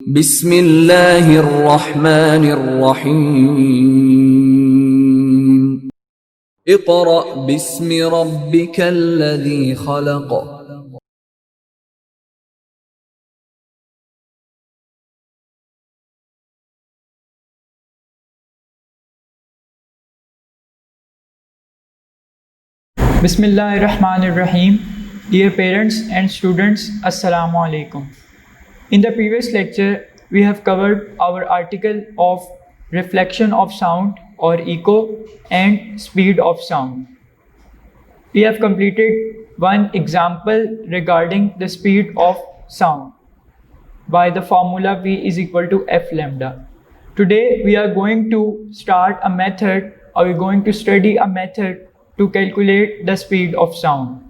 बिस्मिल्लाहिर्रहमानिर्रहीम। Iqra बिस्मि रब्बिकल्लज़ी खलक़। Bismillahirrahmanirrahim. Dear parents and students, Assalamu alaikum. In the previous lecture, we have covered our article of reflection of sound or echo and speed of sound. We have completed one example regarding the speed of sound by the formula V is equal to F lambda. Today we are going to start a method, or we're going to study a method to calculate the speed of sound.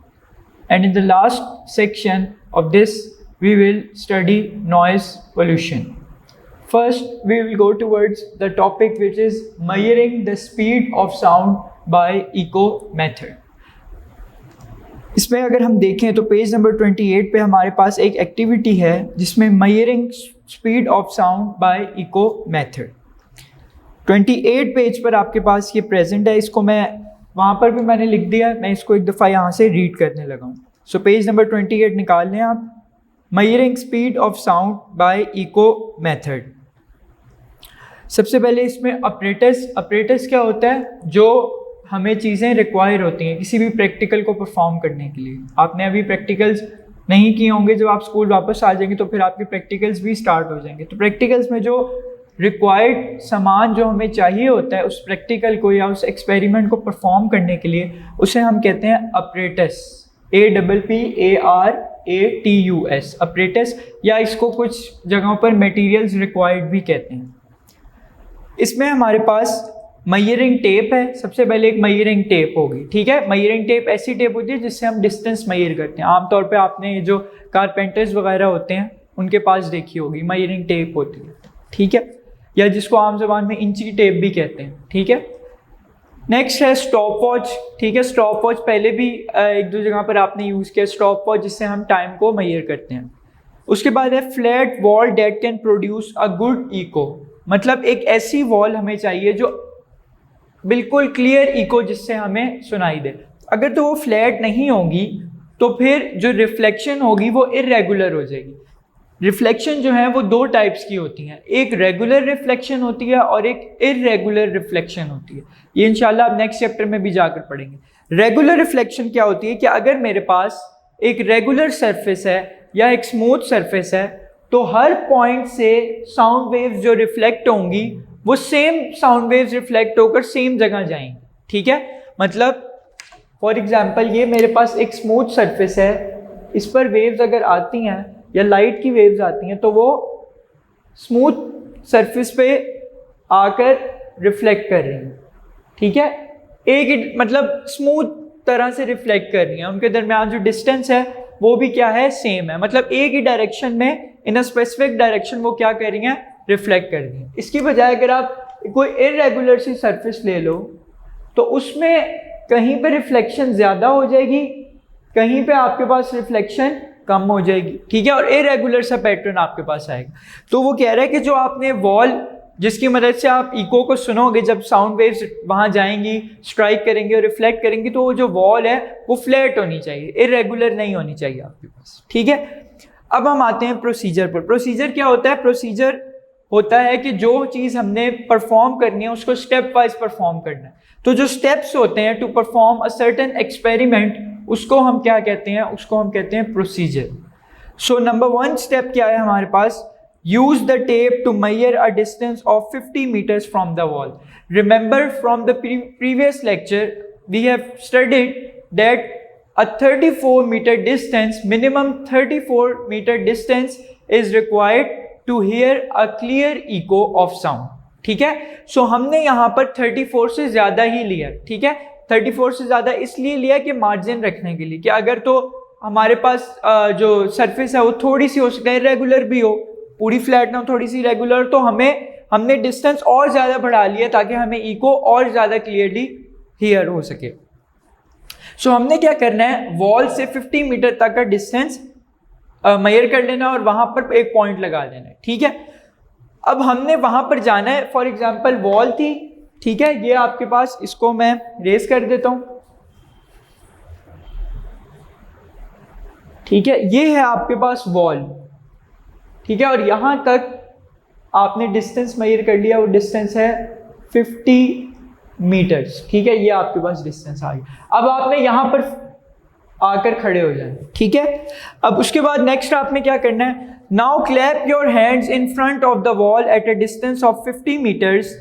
And in the last section of this, we will study noise pollution. First, we will go towards the topic which is measuring the speed of sound by echo method. इसमें अगर हम देखें तो page number 28 पे हमारे पास एक activity है जिसमें measuring speed of sound by echo method. 28 page पर आपके पास ये प्रेजेंट है, इसको मैं वहाँ पर भी मैंने लिख दिया, मैं इसको एक दफ़ा यहाँ से रीड करने लगा हूँ। सो पेज नंबर 28 निकाल लें आप। Measuring speed of sound by echo method. सबसे पहले इसमें ऑपरेटर्स क्या होता है, जो हमें चीज़ें रिक्वायर होती हैं किसी भी प्रैक्टिकल को परफॉर्म करने के लिए। आपने अभी प्रैक्टिकल्स नहीं किए होंगे, जब आप स्कूल वापस आ जाएंगे तो फिर आपके प्रैक्टिकल्स भी स्टार्ट हो जाएंगे। तो प्रैक्टिकल्स में जो रिक्वायर्ड सामान जो हमें चाहिए होता है उस प्रैक्टिकल को या उस एक्सपेरिमेंट को परफॉर्म करने के लिए, उसे हम कहते हैं ऑपरेटर्स। APPARATUS ऑपरेटर्स, या इसको कुछ जगहों पर मटेरियल्स रिक्वायर्ड भी कहते हैं। इसमें हमारे पास मेजरिंग टेप है। सबसे पहले एक मेजरिंग टेप होगी, ठीक है। मेजरिंग टेप ऐसी टेप होती है जिससे हम डिस्टेंस मेजर करते हैं। आमतौर पे आपने जो कारपेंटर्स वगैरह होते हैं उनके पास देखी होगी मेजरिंग टेप होती है, ठीक है, या जिसको आम ज़बान में इंची टेप भी कहते हैं, ठीक है। नेक्स्ट है स्टॉप वॉच, ठीक है। स्टॉप वॉच पहले भी एक दो जगह पर आपने यूज़ किया, स्टॉप वॉच, जिससे हम टाइम को मेजर करते हैं। उसके बाद है flat wall that can produce a good echo, मतलब एक ऐसी वॉल हमें चाहिए जो बिल्कुल क्लियर इको जिससे हमें सुनाई दे। अगर तो वो फ्लैट नहीं होगी तो फिर जो रिफ्लेक्शन होगी वो इरेगुलर हो जाएगी। रिफ्लेक्शन जो है वो दो टाइप्स की होती हैं, एक रेगुलर रिफ्लेक्शन होती है और एक इरेगुलर रिफ्लेक्शन होती है। ये इंशाल्लाह आप नेक्स्ट चैप्टर में भी जाकर पढ़ेंगे। रेगुलर रिफ्लेक्शन क्या होती है कि अगर मेरे पास एक रेगुलर सरफेस है या एक स्मूथ सरफेस है तो हर पॉइंट से साउंड वेव्स जो रिफ्लेक्ट होंगी वो सेम साउंड वेव्स रिफ्लेक्ट होकर सेम जगह जाएंगी, ठीक है। मतलब फॉर एग्जांपल ये मेरे पास एक स्मूथ सरफेस है, इस पर वेव्स अगर आती हैं या लाइट की वेव्स आती हैं तो वो स्मूथ सरफेस पे आकर रिफ्लेक्ट कर रही हैं, ठीक है। एक ही मतलब स्मूथ तरह से रिफ्लेक्ट कर रही हैं, उनके दरमियान जो डिस्टेंस है वो भी क्या है, सेम है। मतलब एक ही डायरेक्शन में, इन अ स्पेसिफिक डायरेक्शन वो क्या कर रही हैं, रिफ्लेक्ट कर रही हैं। इसकी बजाय अगर आप कोई इरेगुलर सी सरफेस ले लो तो उसमें कहीं पे रिफ्लेक्शन ज़्यादा हो जाएगी, कहीं पे आपके पास रिफ्लेक्शन कम हो जाएगी, ठीक है, और इरेगुलर सा पैटर्न आपके पास आएगा। तो वो कह रहा है कि जो आपने वॉल जिसकी मदद से आप इको को सुनोगे, जब साउंड वेव्स वहाँ जाएंगी, स्ट्राइक करेंगी और रिफ्लेक्ट करेंगी, तो वो जो वॉल है वो फ्लैट होनी चाहिए, इरेगुलर नहीं होनी चाहिए आपके पास, ठीक है। अब हम आते हैं प्रोसीजर पर। प्रोसीजर क्या होता है? प्रोसीजर होता है कि जो चीज़ हमने परफॉर्म करनी है उसको स्टेप वाइज परफॉर्म करना है। तो जो स्टेप्स होते हैं to perform a certain experiment, उसको हम क्या कहते हैं, उसको हम कहते हैं प्रोसीजर। सो नंबर 1 स्टेप क्या है हमारे पास? Use the tape to measure a distance of 50 metres from the wall. Remember from the previous lecture we have studied that a 34 meter distance, minimum 34 meter distance is required to hear a clear echo of sound, ठीक है। सो हमने यहाँ पर 34 से ज़्यादा ही लिया, ठीक है। 34 से ज़्यादा इसलिए लिया कि मार्जिन रखने के लिए, कि अगर तो हमारे पास जो सरफेस है वो थोड़ी सी हो सकता है इरेगुलर भी हो, पूरी फ्लैट ना हो, थोड़ी सी रेगुलर, तो हमने डिस्टेंस और ज़्यादा बढ़ा लिया ताकि हमें इको और ज़्यादा क्लियरली हियर हो सके। सो हमने क्या करना है, वॉल से 50 मीटर तक का डिस्टेंस मेजर कर लेना और वहां पर एक पॉइंट लगा देना है, ठीक है। अब हमने वहां पर जाना है, फॉर एग्जांपल वॉल थी, ठीक है, ये आपके पास, इसको मैं रेस कर देता हूं, ठीक है, ये है आपके पास वॉल, ठीक है, और यहां तक आपने डिस्टेंस मेजर कर लिया, वो डिस्टेंस है 50 मीटर्स, ठीक है, ये आपके पास डिस्टेंस आ गया। अब आपने यहां पर आकर खड़े हो जाए, ठीक है। अब उसके बाद नेक्स्ट आपने क्या करना है, now clap your hands in front of the wall at a distance of 50 metres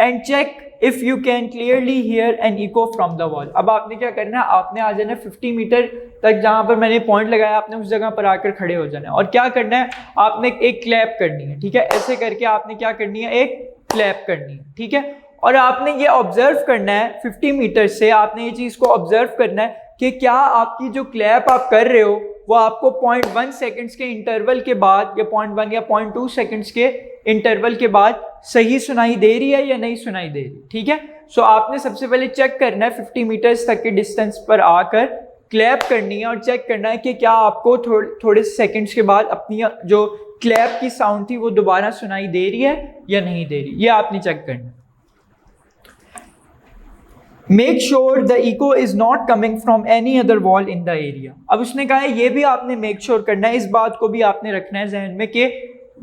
and check if you can clearly hear an echo from the wall. अब आपने क्या करना है, आपने आ जाना 50 मीटर तक, जहां पर मैंने पॉइंट लगाया, आपने उस जगह पर आकर खड़े हो जाना है, और क्या करना है, आपने एक क्लैप करनी है, ठीक है, ऐसे करके आपने क्या करनी है, एक क्लैप करनी है, ठीक है। और आपने ये ऑब्जर्व करना है 50 मीटर से, आपने ये चीज को ऑब्जर्व करना है कि क्या आपकी जो क्लैप आप कर रहे हो वो आपको 0.1 सेकेंड्स के इंटरवल के बाद, या 0.1 या 0.2 सेकेंड्स के इंटरवल के बाद सही सुनाई दे रही है या नहीं सुनाई दे रही, ठीक है। सो आपने सबसे पहले चेक करना है 50 मीटर्स तक के डिस्टेंस पर आकर क्लैप करनी है, और चेक करना है कि क्या आपको थोड़े सेकेंड्स के बाद अपनी जो क्लैप की साउंड थी वो दोबारा सुनाई दे रही है या नहीं दे रही, ये आपने चेक करना है। Make sure the echo is not coming from any other wall in the area. अब उसने कहा है ये भी आपने मेक श्योर करना है, इस बात को भी आपने रखना है जहन में कि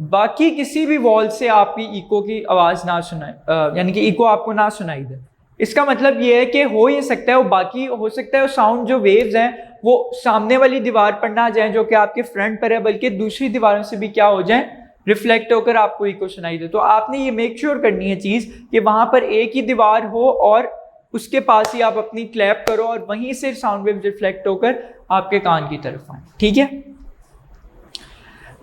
बाकी किसी भी वॉल से आपकी इको की आवाज ना सुनाए, यानी कि इको आपको ना सुनाई दे। इसका मतलब ये है कि हो ये सकता है वो बाकी, हो सकता है वो साउंड जो वेव्स हैं वो सामने वाली दीवार पर ना जाए जो कि आपके फ्रंट पर है, बल्कि दूसरी दीवारों से भी क्या हो जाए, रिफ्लेक्ट होकर आपको इको सुनाई दे। तो आपने ये मेक श्योर करनी है चीज कि वहां पर एक ही दीवार हो और उसके पास ही आप अपनी क्लैप करो और वहीं से साउंड वेव रिफ्लेक्ट होकर आपके कान की तरफ आए, ठीक है।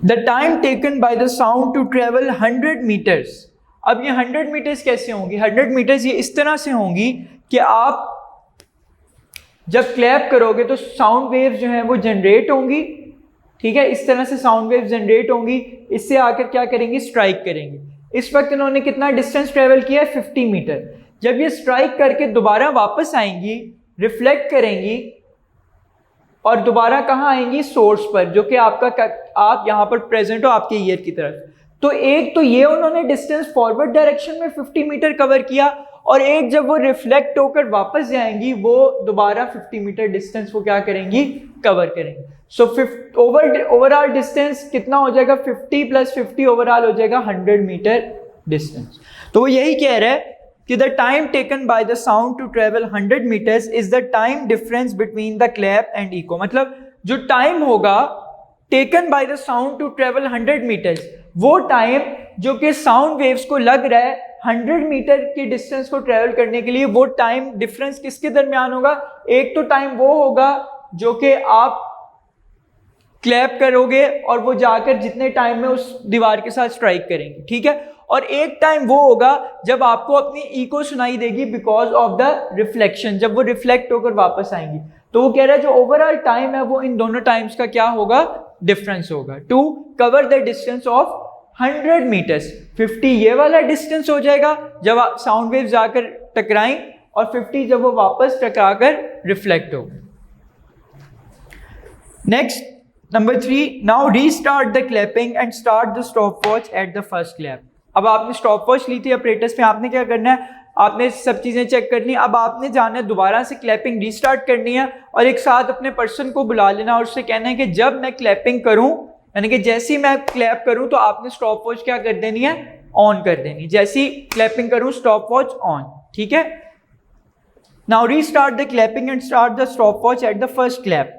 The time taken by the sound to travel 100 metres. अब ये 100 मीटर्स कैसे होंगी, 100 मीटर्स ये इस तरह से होंगी कि आप जब क्लैप करोगे तो साउंड वेव जो है वो जनरेट होंगी, ठीक है, इस तरह से साउंड वेव जनरेट होंगी, इससे आकर क्या करेंगी, स्ट्राइक करेंगे। इस वक्त इन्होंने कितना डिस्टेंस ट्रेवल किया है, 50 मीटर। जब ये स्ट्राइक करके दोबारा वापस आएंगी, रिफ्लेक्ट करेंगी और दोबारा कहाँ आएंगी, सोर्स पर, जो कि आपका, आप यहाँ पर प्रेजेंट हो आपके ईयर की तरफ। तो एक तो ये उन्होंने डिस्टेंस फॉरवर्ड डायरेक्शन में 50 मीटर कवर किया, और एक जब वो रिफ्लेक्ट होकर वापस जाएंगी वो दोबारा 50 मीटर डिस्टेंस वो क्या करेंगी, कवर करेंगी। सो ओवरऑल डिस्टेंस कितना हो जाएगा, 50 + 50 ओवरऑल हो जाएगा 100 मीटर डिस्टेंस। तो वो यही कह रहा है कि the time taken by the sound to travel 100 meters is the time difference between the clap and echo। मतलब जो टाइम होगा taken by the sound to travel 100 meters, वो टाइम जो कि साउंड वेव्स को लग रहा है 100 मीटर की डिस्टेंस को ट्रेवल करने के लिए, वो टाइम डिफरेंस किसके दरमियान होगा, एक तो टाइम वो होगा जो कि आप क्लैप करोगे और वो जाकर जितने टाइम में उस दीवार के साथ स्ट्राइक करेंगे, ठीक है, और एक टाइम वो होगा जब आपको अपनी इको सुनाई देगी बिकॉज ऑफ द रिफ्लेक्शन, जब वो रिफ्लेक्ट होकर वापस आएंगी। तो वो कह रहा है जो ओवरऑल टाइम है वो इन दोनों टाइम्स का क्या होगा, डिफरेंस होगा, to cover the distance of 100 metres. 50 ये वाला डिस्टेंस हो जाएगा जब साउंड वेव जाकर टकराएं, और 50 जब वो वापस टकराकर रिफ्लेक्ट हो। Next number 3, now restart the clapping and start the stopwatch at the first clap. अब आपने स्टॉप वॉच ली थी ऑपरेटर्स पे, आपने क्या करना है, आपने सब चीजें चेक करनी है। अब आपने जाना है दोबारा से क्लैपिंग रीस्टार्ट करनी है, और एक साथ अपने पर्सन को बुला लेना और उससे कहना है कि जब मैं क्लैपिंग करूं, यानी कि जैसे ही मैं क्लैप करूं तो आपने स्टॉप वॉच क्या कर देनी है, ऑन कर देनी। जैसे ही क्लैपिंग करूं स्टॉप वॉच ऑन, ठीक है। Now restart the clapping and start the stopwatch at the first clap.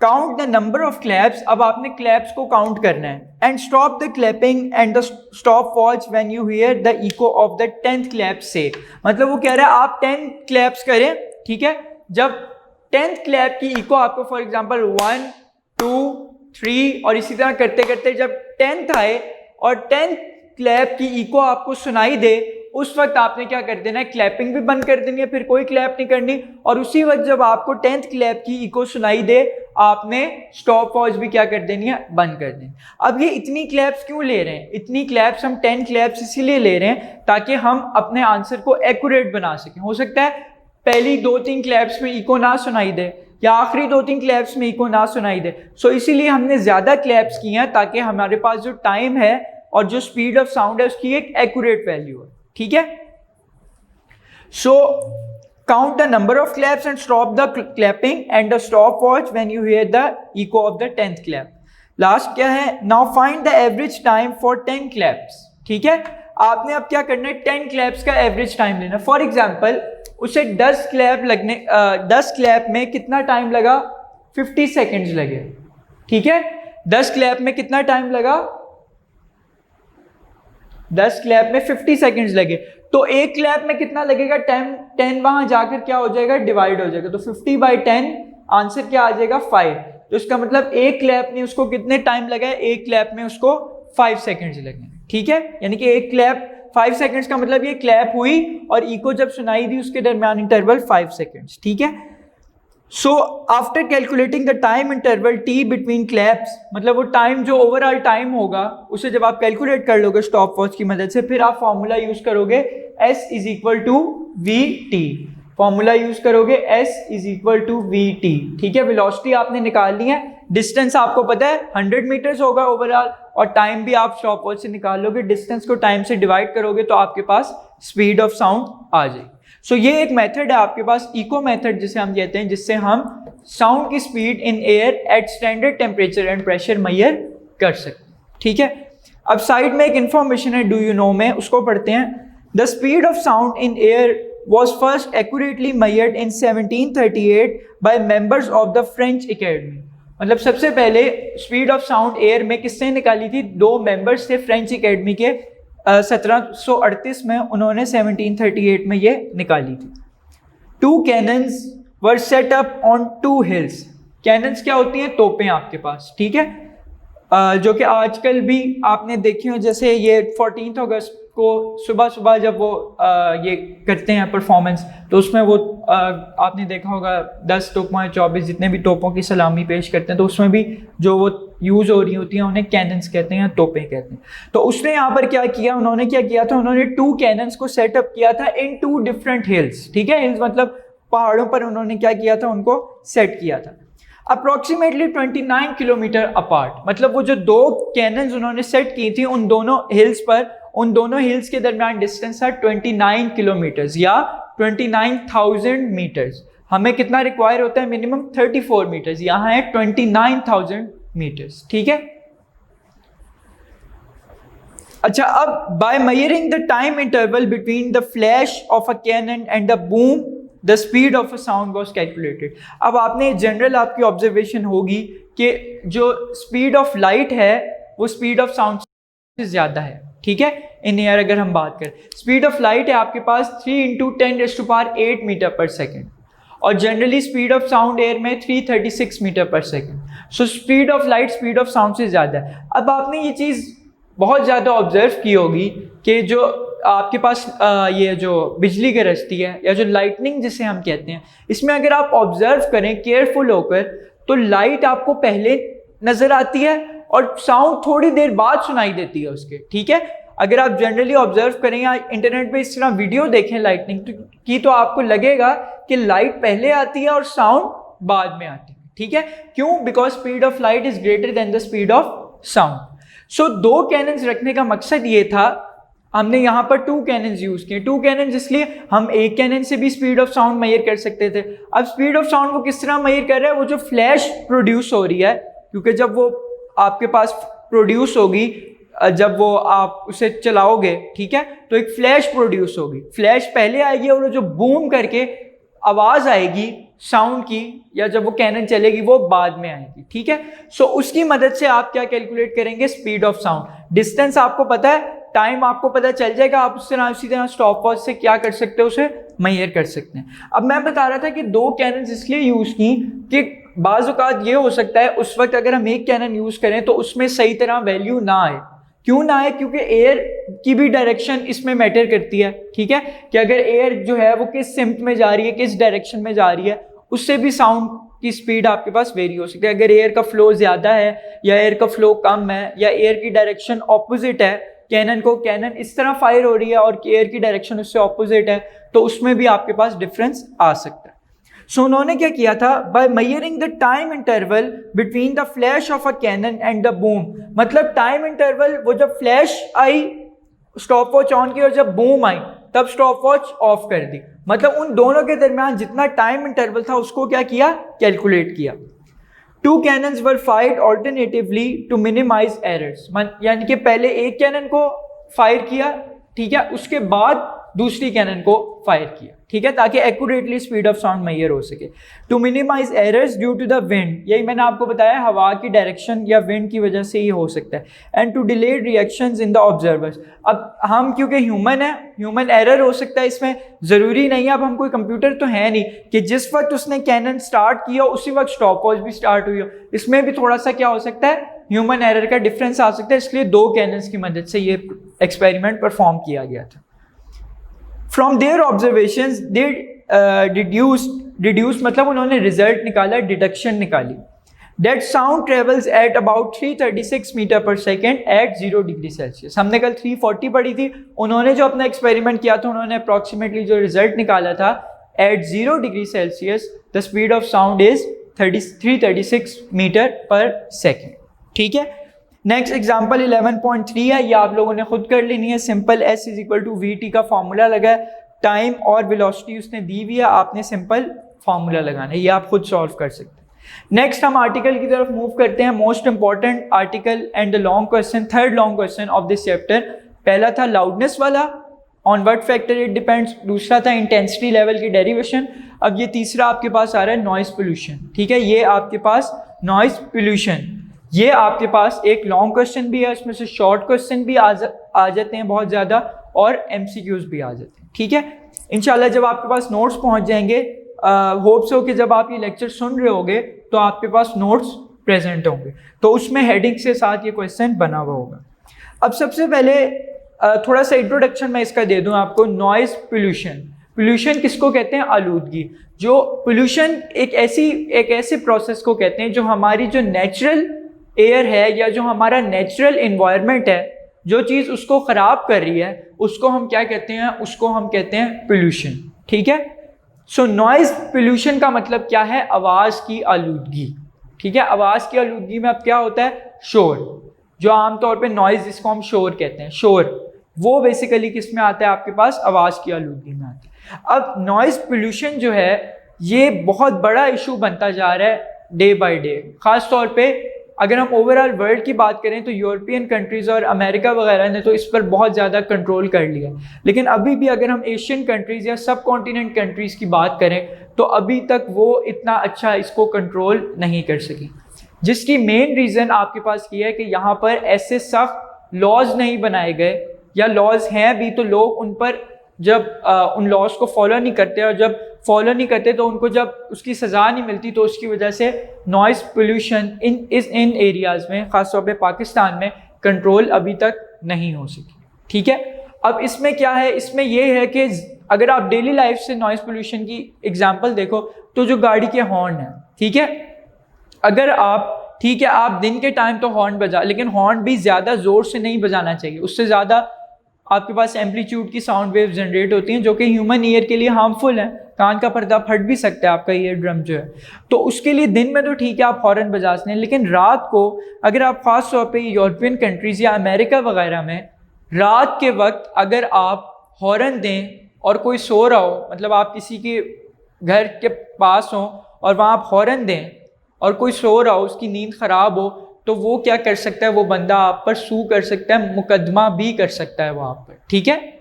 Count the number of claps. अब आपने क्लैप्स को काउंट करना है। And stop the clapping and the stopwatch when you hear the echo of the 10th clap से। मतलब वो कह रहा है आप 10 क्लैप्स करें, ठीक है। जब 10th क्लैप की इको आपको फॉर एग्जांपल 1 2 3 और इसी तरह करते करते जब 10th आए और 10th क्लैप की इको आपको सुनाई दे, उस वक्त आपने क्या कर देना है, क्लैपिंग भी बंद कर देनी है, फिर कोई क्लैप नहीं करनी। और उसी वक्त जब आपको 10th क्लैप की इको सुनाई दे, आपने स्टॉप वॉच भी क्या कर देनी है, बंद कर देनी। अब ये इतनी क्लैप्स क्यों ले रहे हैं, इतनी क्लैप्स हम 10 क्लैप्स इसीलिए ले रहे हैं ताकि हम अपने आंसर को एक्यूरेट बना सकें। हो सकता है पहली 2-3 क्लैप्स में इको ना सुनाई दे, या आखिरी 2-3 क्लैप्स में इको ना सुनाई दे। सो इसीलिए हमने ज़्यादा क्लैप्स किए हैं ताकि हमारे पास जो टाइम है और जो स्पीड ऑफ साउंड है उसकी एक एक्यूरेट वैल्यू है, ठीक है। सो count the number of claps and stop the clapping and the stopwatch when you hear the echo of the 10th clap. Last क्या है, now find the average time for 10 claps, ठीक है। आपने अब क्या करना है, 10 क्लैप्स का एवरेज टाइम लेना। फॉर एग्जाम्पल उसे 10 क्लैप में कितना टाइम लगा, 50 सेकेंड्स लगे, ठीक है। 10 क्लैप में कितना टाइम लगा, 10 क्लैप में 50 सेकेंड्स लगे। तो एक क्लैप में कितना लगेगा, 10 वहां जाकर क्या हो जाएगा, डिवाइड हो जाएगा। तो 50/10 आंसर क्या आ जाएगा, 5। तो इसका मतलब एक क्लैप में उसको कितने टाइम लगा है, एक क्लैप में उसको 5 सेकेंड्स लगे, ठीक है। यानी कि एक क्लैप 5 सेकेंड्स का मतलब ये क्लैप हुई और इको जब सुनाई दी उसके दरमियान इंटरवल 5 सेकेंड्स, ठीक है। So after calculating the time interval T between claps, मतलब वो टाइम जो ओवरऑल टाइम होगा उसे जब आप कैलकुलेट कर लोगे स्टॉप वॉच की मदद से, फिर आप फॉर्मूला यूज करोगे S = VT। फॉर्मूला यूज करोगे S = VT, ठीक है। वेलोसिटी आपने निकाल ली है, डिस्टेंस आपको पता है 100 मीटर्स होगा ओवरऑल, और टाइम भी आप स्टॉप वॉच से निकाल लोगे। डिस्टेंस को टाइम से डिवाइड करोगे तो आपके पास स्पीड ऑफ साउंड आ जाएगी। सो ये एक मेथड है आपके पास, इको मेथड जिसे हम कहते हैं, जिससे हम साउंड की speed in air at standard temperature and pressure measure कर सकते हैं, ठीक है। अब साइड में एक इंफॉर्मेशन है डू यू नो में, उसको पढ़ते हैं। The speed of sound in air was first accurately measured in 1738 by members of the French Academy। मतलब सबसे पहले स्पीड ऑफ साउंड एयर में किसने निकाली थी, 2 मेंबर्स थे फ्रेंच एकेडमी के। 1738 में उन्होंने 1738 में ये निकाली थी। 2 cannons were set up on 2 hills। cannons क्या होती हैं, तोपें आपके पास, ठीक है। जो कि आजकल भी आपने देखी हो, जैसे ये 14 अगस्त को सुबह सुबह जब वो ये करते हैं परफॉर्मेंस, तो उसमें वो आपने देखा होगा 10 तोपों 24 जितने भी तोपों की सलामी पेश करते हैं, तो उसमें भी जो वो यूज़ हो रही होती हैं उन्हें कैनन्स कहते हैं, तोपें कहते हैं। तो उसने यहाँ पर क्या किया, उन्होंने क्या किया था, उन्होंने 2 कैनन्स को सेटअप किया था इन 2 डिफरेंट हिल्स, ठीक है। हिल्स मतलब पहाड़ों पर उन्होंने क्या किया था, उनको सेट किया था अप्रोक्सीमेटली 29 किलोमीटर अपार्ट। मतलब वो जो 2 कैनन्स उन्होंने सेट की थी उन दोनों हिल्स पर, उन दोनों हिल्स के दरमियान डिस्टेंस था 29 किलोमीटर्स या 29,000 मीटर्स। हमें कितना रिक्वायर होता है, मिनिमम 34 मीटर्स, यहाँ है 29,000 मीटर्स, ठीक है। अच्छा, अब by measuring the time interval between the flash of a cannon and the boom the speed of a sound was calculated. अब आपने जनरल आपकी ऑब्जर्वेशन होगी कि जो स्पीड ऑफ लाइट है वो स्पीड ऑफ साउंड से ज़्यादा है, ठीक है। इन एयर अगर हम बात करें, स्पीड ऑफ लाइट है आपके पास 3 × 10⁸ मीटर पर सेकेंड, और generally speed of sound air में 336 metre per second. So speed of light speed of sound से ज़्यादा है। अब आपने ये चीज़ बहुत ज़्यादा ऑब्जर्व की होगी कि जो आपके पास ये जो बिजली गरजती है या जो लाइटनिंग जिसे हम कहते हैं, इसमें अगर आप ऑब्जर्व करें केयरफुल होकर, तो लाइट आपको पहले नज़र आती है और साउंड थोड़ी देर बाद सुनाई देती है उसके, ठीक है। अगर आप जनरली ऑब्जर्व करें या इंटरनेट पे इस तरह वीडियो देखें लाइटनिंग की, तो आपको लगेगा कि लाइट पहले आती है और साउंड बाद में आती है, ठीक है। क्यों? Because speed of light is greater than the speed of sound. So 2 cannons रखने का मकसद ये था, हमने यहाँ पर 2 कैनन्स यूज किए। 2 कैनन्स इसलिए हम एक कैनन से भी स्पीड ऑफ साउंड मेजर कर सकते थे। अब स्पीड ऑफ साउंड वो किस तरह मेजर कर रहा है, वो जो फ्लैश प्रोड्यूस हो रही है, क्योंकि जब वो आपके पास प्रोड्यूस होगी, जब वो आप उसे चलाओगे, ठीक है, तो एक फ्लैश प्रोड्यूस होगी। फ्लैश पहले आएगी और जो बूम करके आवाज़ आएगी साउंड की, या जब वो कैनन चलेगी वो बाद में आएगी, ठीक है। सो उसकी मदद से आप क्या कैलकुलेट करेंगे, स्पीड ऑफ साउंड। डिस्टेंस आपको पता है, टाइम आपको पता चल जाएगा, आप उसी तरह स्टॉप वॉच से क्या कर सकते हो, उसे मेजर कर सकते हैं। अब मैं बता रहा था कि 2 कैनन इसलिए यूज़ की कि बाज़ औक़ात ये हो सकता है उस वक्त अगर हम एक कैनन यूज़ करें तो उसमें सही तरह वैल्यू ना आए। क्यों ना आए? क्योंकि एयर की भी डायरेक्शन इसमें मैटर करती है, ठीक है, कि अगर एयर जो है वो किस सिम्त में जा रही है, किस डायरेक्शन में जा रही है, उससे भी साउंड की स्पीड आपके पास वेरी हो सकती है। अगर एयर का फ्लो ज़्यादा है या एयर का फ्लो कम है या एयर की डायरेक्शन ऑपोजिट है, कैनन इस तरह फायर हो रही है और एयर की डायरेक्शन उससे ऑपोजिट है, तो उसमें भी आपके पास डिफरेंस आ सकता है। सो उन्होंने क्या किया था, by measuring the time interval between the flash of a cannon and the boom, मतलब टाइम इंटरवल, वो जब फ्लैश आई स्टॉप वॉच ऑन की और जब बूम आई तब स्टॉप वॉच ऑफ कर दी, मतलब उन दोनों के दरमियान जितना टाइम इंटरवल था उसको क्या किया, कैलकुलेट किया। Two cannons were fired alternatively to minimise errors, यानी कि पहले एक कैनन को फायर किया, ठीक है, उसके बाद दूसरी कैनन को फायर किया, ठीक है, ताकि accurately speed of sound measure हो सके। To minimise errors due to the wind, यही मैंने आपको बताया, हवा की डायरेक्शन या विंड की वजह से ही हो सकता है। And to delayed reactions in the observers, अब हम क्योंकि ह्यूमन है, ह्यूमन एरर हो सकता है इसमें, ज़रूरी नहीं है, अब हम कोई कंप्यूटर तो है नहीं कि जिस वक्त उसने कैनन स्टार्ट किया उसी वक्त स्टॉप वॉच भी स्टार्ट हुई हो, इसमें भी थोड़ा सा क्या हो सकता है, ह्यूमन एरर का डिफरेंस आ सकता है, इसलिए दो कैनन्स की मदद से ये एक्सपेरिमेंट परफॉर्म किया गया था। From their observations they deduced मतलब उन्होंने रिजल्ट निकाला, डिडक्शन निकाली, that sound travels at about 336 metre per second at 0 degree Celsius. हमने कल 340 पढ़ी थी, उन्होंने जो अपना एक्सपेरिमेंट किया था उन्होंने अप्रॉक्सीमेटली जो रिजल्ट निकाला था at 0 degree Celsius the speed of sound is 336 metre per second, ठीक है। नेक्स्ट एग्जाम्पल 11.3 है, ये आप लोगों ने खुद कर लेनी है, simple S is equal to VT का फॉर्मूला लगा है, टाइम और वेलोसिटी उसने दी हुई है, आपने सिंपल फार्मूला लगाना है, ये आप खुद सॉल्व कर सकते हैं। नेक्स्ट हम आर्टिकल की तरफ मूव करते हैं, most important article and the long question, third long question of this chapter. पहला था लाउडनेस वाला, on what factor it depends, दूसरा था इंटेंसिटी लेवल की डेरिवेशन, अब ये तीसरा आपके पास आ रहा है नॉइज पोल्यूशन, ठीक है, ये आपके पास नॉइज पोल्यूशन, ये आपके पास एक लॉन्ग क्वेश्चन भी है, इसमें से शॉर्ट क्वेश्चन भी आ जाते हैं बहुत ज़्यादा, और MCQs भी आ जाते हैं, ठीक है। इंशाल्लाह जब आपके पास नोट्स पहुंच जाएंगे, होप्स हो कि जब आप ये लेक्चर सुन रहे होगे तो आपके पास नोट्स प्रेजेंट होंगे, तो उसमें हेडिंग के साथ ये क्वेश्चन बना हुआ होगा। अब सबसे पहले थोड़ा सा इंट्रोडक्शन मैं इसका दे दूं आपको। नॉइज पोल्यूशन, पोल्यूशन किसको कहते हैं, आलूदगी। जो पोल्यूशन एक ऐसे प्रोसेस को कहते हैं जो हमारी जो नेचुरल एयर है या जो हमारा नेचुरल इन्वायरमेंट है, जो चीज़ उसको ख़राब कर रही है उसको हम क्या कहते हैं, उसको हम कहते हैं पोल्यूशन, ठीक है। सो नॉइज़ पोल्यूशन का मतलब क्या है, आवाज़ की आलूदगी, ठीक है। आवाज़ की आलूदगी में अब क्या होता है, शोर, जो आमतौर पे नॉइज़ जिसको हम शोर कहते हैं, शोर, वो बेसिकली किस में आता है, आपके पास आवाज़ की आलूदगी में आता है। अब नॉइज़ पोल्यूशन जो है ये बहुत बड़ा इशू बनता जा रहा है डे बाय डे, ख़ास तौर पे अगर हम ओवरऑल वर्ल्ड की बात करें तो यूरोपियन कंट्रीज़ और अमेरिका वगैरह ने तो इस पर बहुत ज़्यादा कंट्रोल कर लिया, लेकिन अभी भी अगर हम एशियन कंट्रीज़ या सब कॉन्टिनेंट कंट्रीज़ की बात करें तो अभी तक वो इतना अच्छा इसको कंट्रोल नहीं कर सकी, जिसकी मेन रीज़न आपके पास ये है कि यहाँ पर ऐसे सख्त लॉज नहीं बनाए गए, या लॉज हैं भी तो लोग उन पर जब उन लॉज को फॉलो नहीं करते, और जब फॉलो नहीं करते तो उनको जब उसकी सज़ा नहीं मिलती तो उसकी वजह से नॉइज़ पोल्यूशन इन एरियाज़ में, ख़ासतौर पे पाकिस्तान में, कंट्रोल अभी तक नहीं हो सकी, ठीक है। अब इसमें क्या है, इसमें यह है कि अगर आप डेली लाइफ से नॉइज़ पोल्यूशन की एग्जांपल देखो तो जो गाड़ी के हॉर्न हैं, ठीक है, अगर आप, ठीक है, आप दिन के टाइम तो हॉर्न बजा, लेकिन हॉर्न भी ज़्यादा ज़ोर से नहीं बजाना चाहिए, उससे ज़्यादा आपके पास एम्पलीट्यूड की साउंड वेव जनरेट होती हैं जो कि ह्यूमन ईयर के लिए हार्मफुल हैं, कान का पर्दा फट भी सकता है आपका ईयर ड्रम जो है, तो उसके लिए दिन में तो ठीक है आप हॉर्न बजा सकते हैं, लेकिन रात को अगर आप ख़ास तौर पे यूरोपियन कंट्रीज़ या अमेरिका वगैरह में रात के वक्त अगर आप हॉर्न दें और कोई सो रहा हो, मतलब आप किसी के घर के पास हों और वहाँ आप हॉर्न दें और कोई सो रहा हो, उसकी नींद ख़राब हो, तो वो क्या कर सकता है, वो बंदा आप पर सू कर सकता है, मुकदमा भी कर सकता है वो आप पर, ठीक है।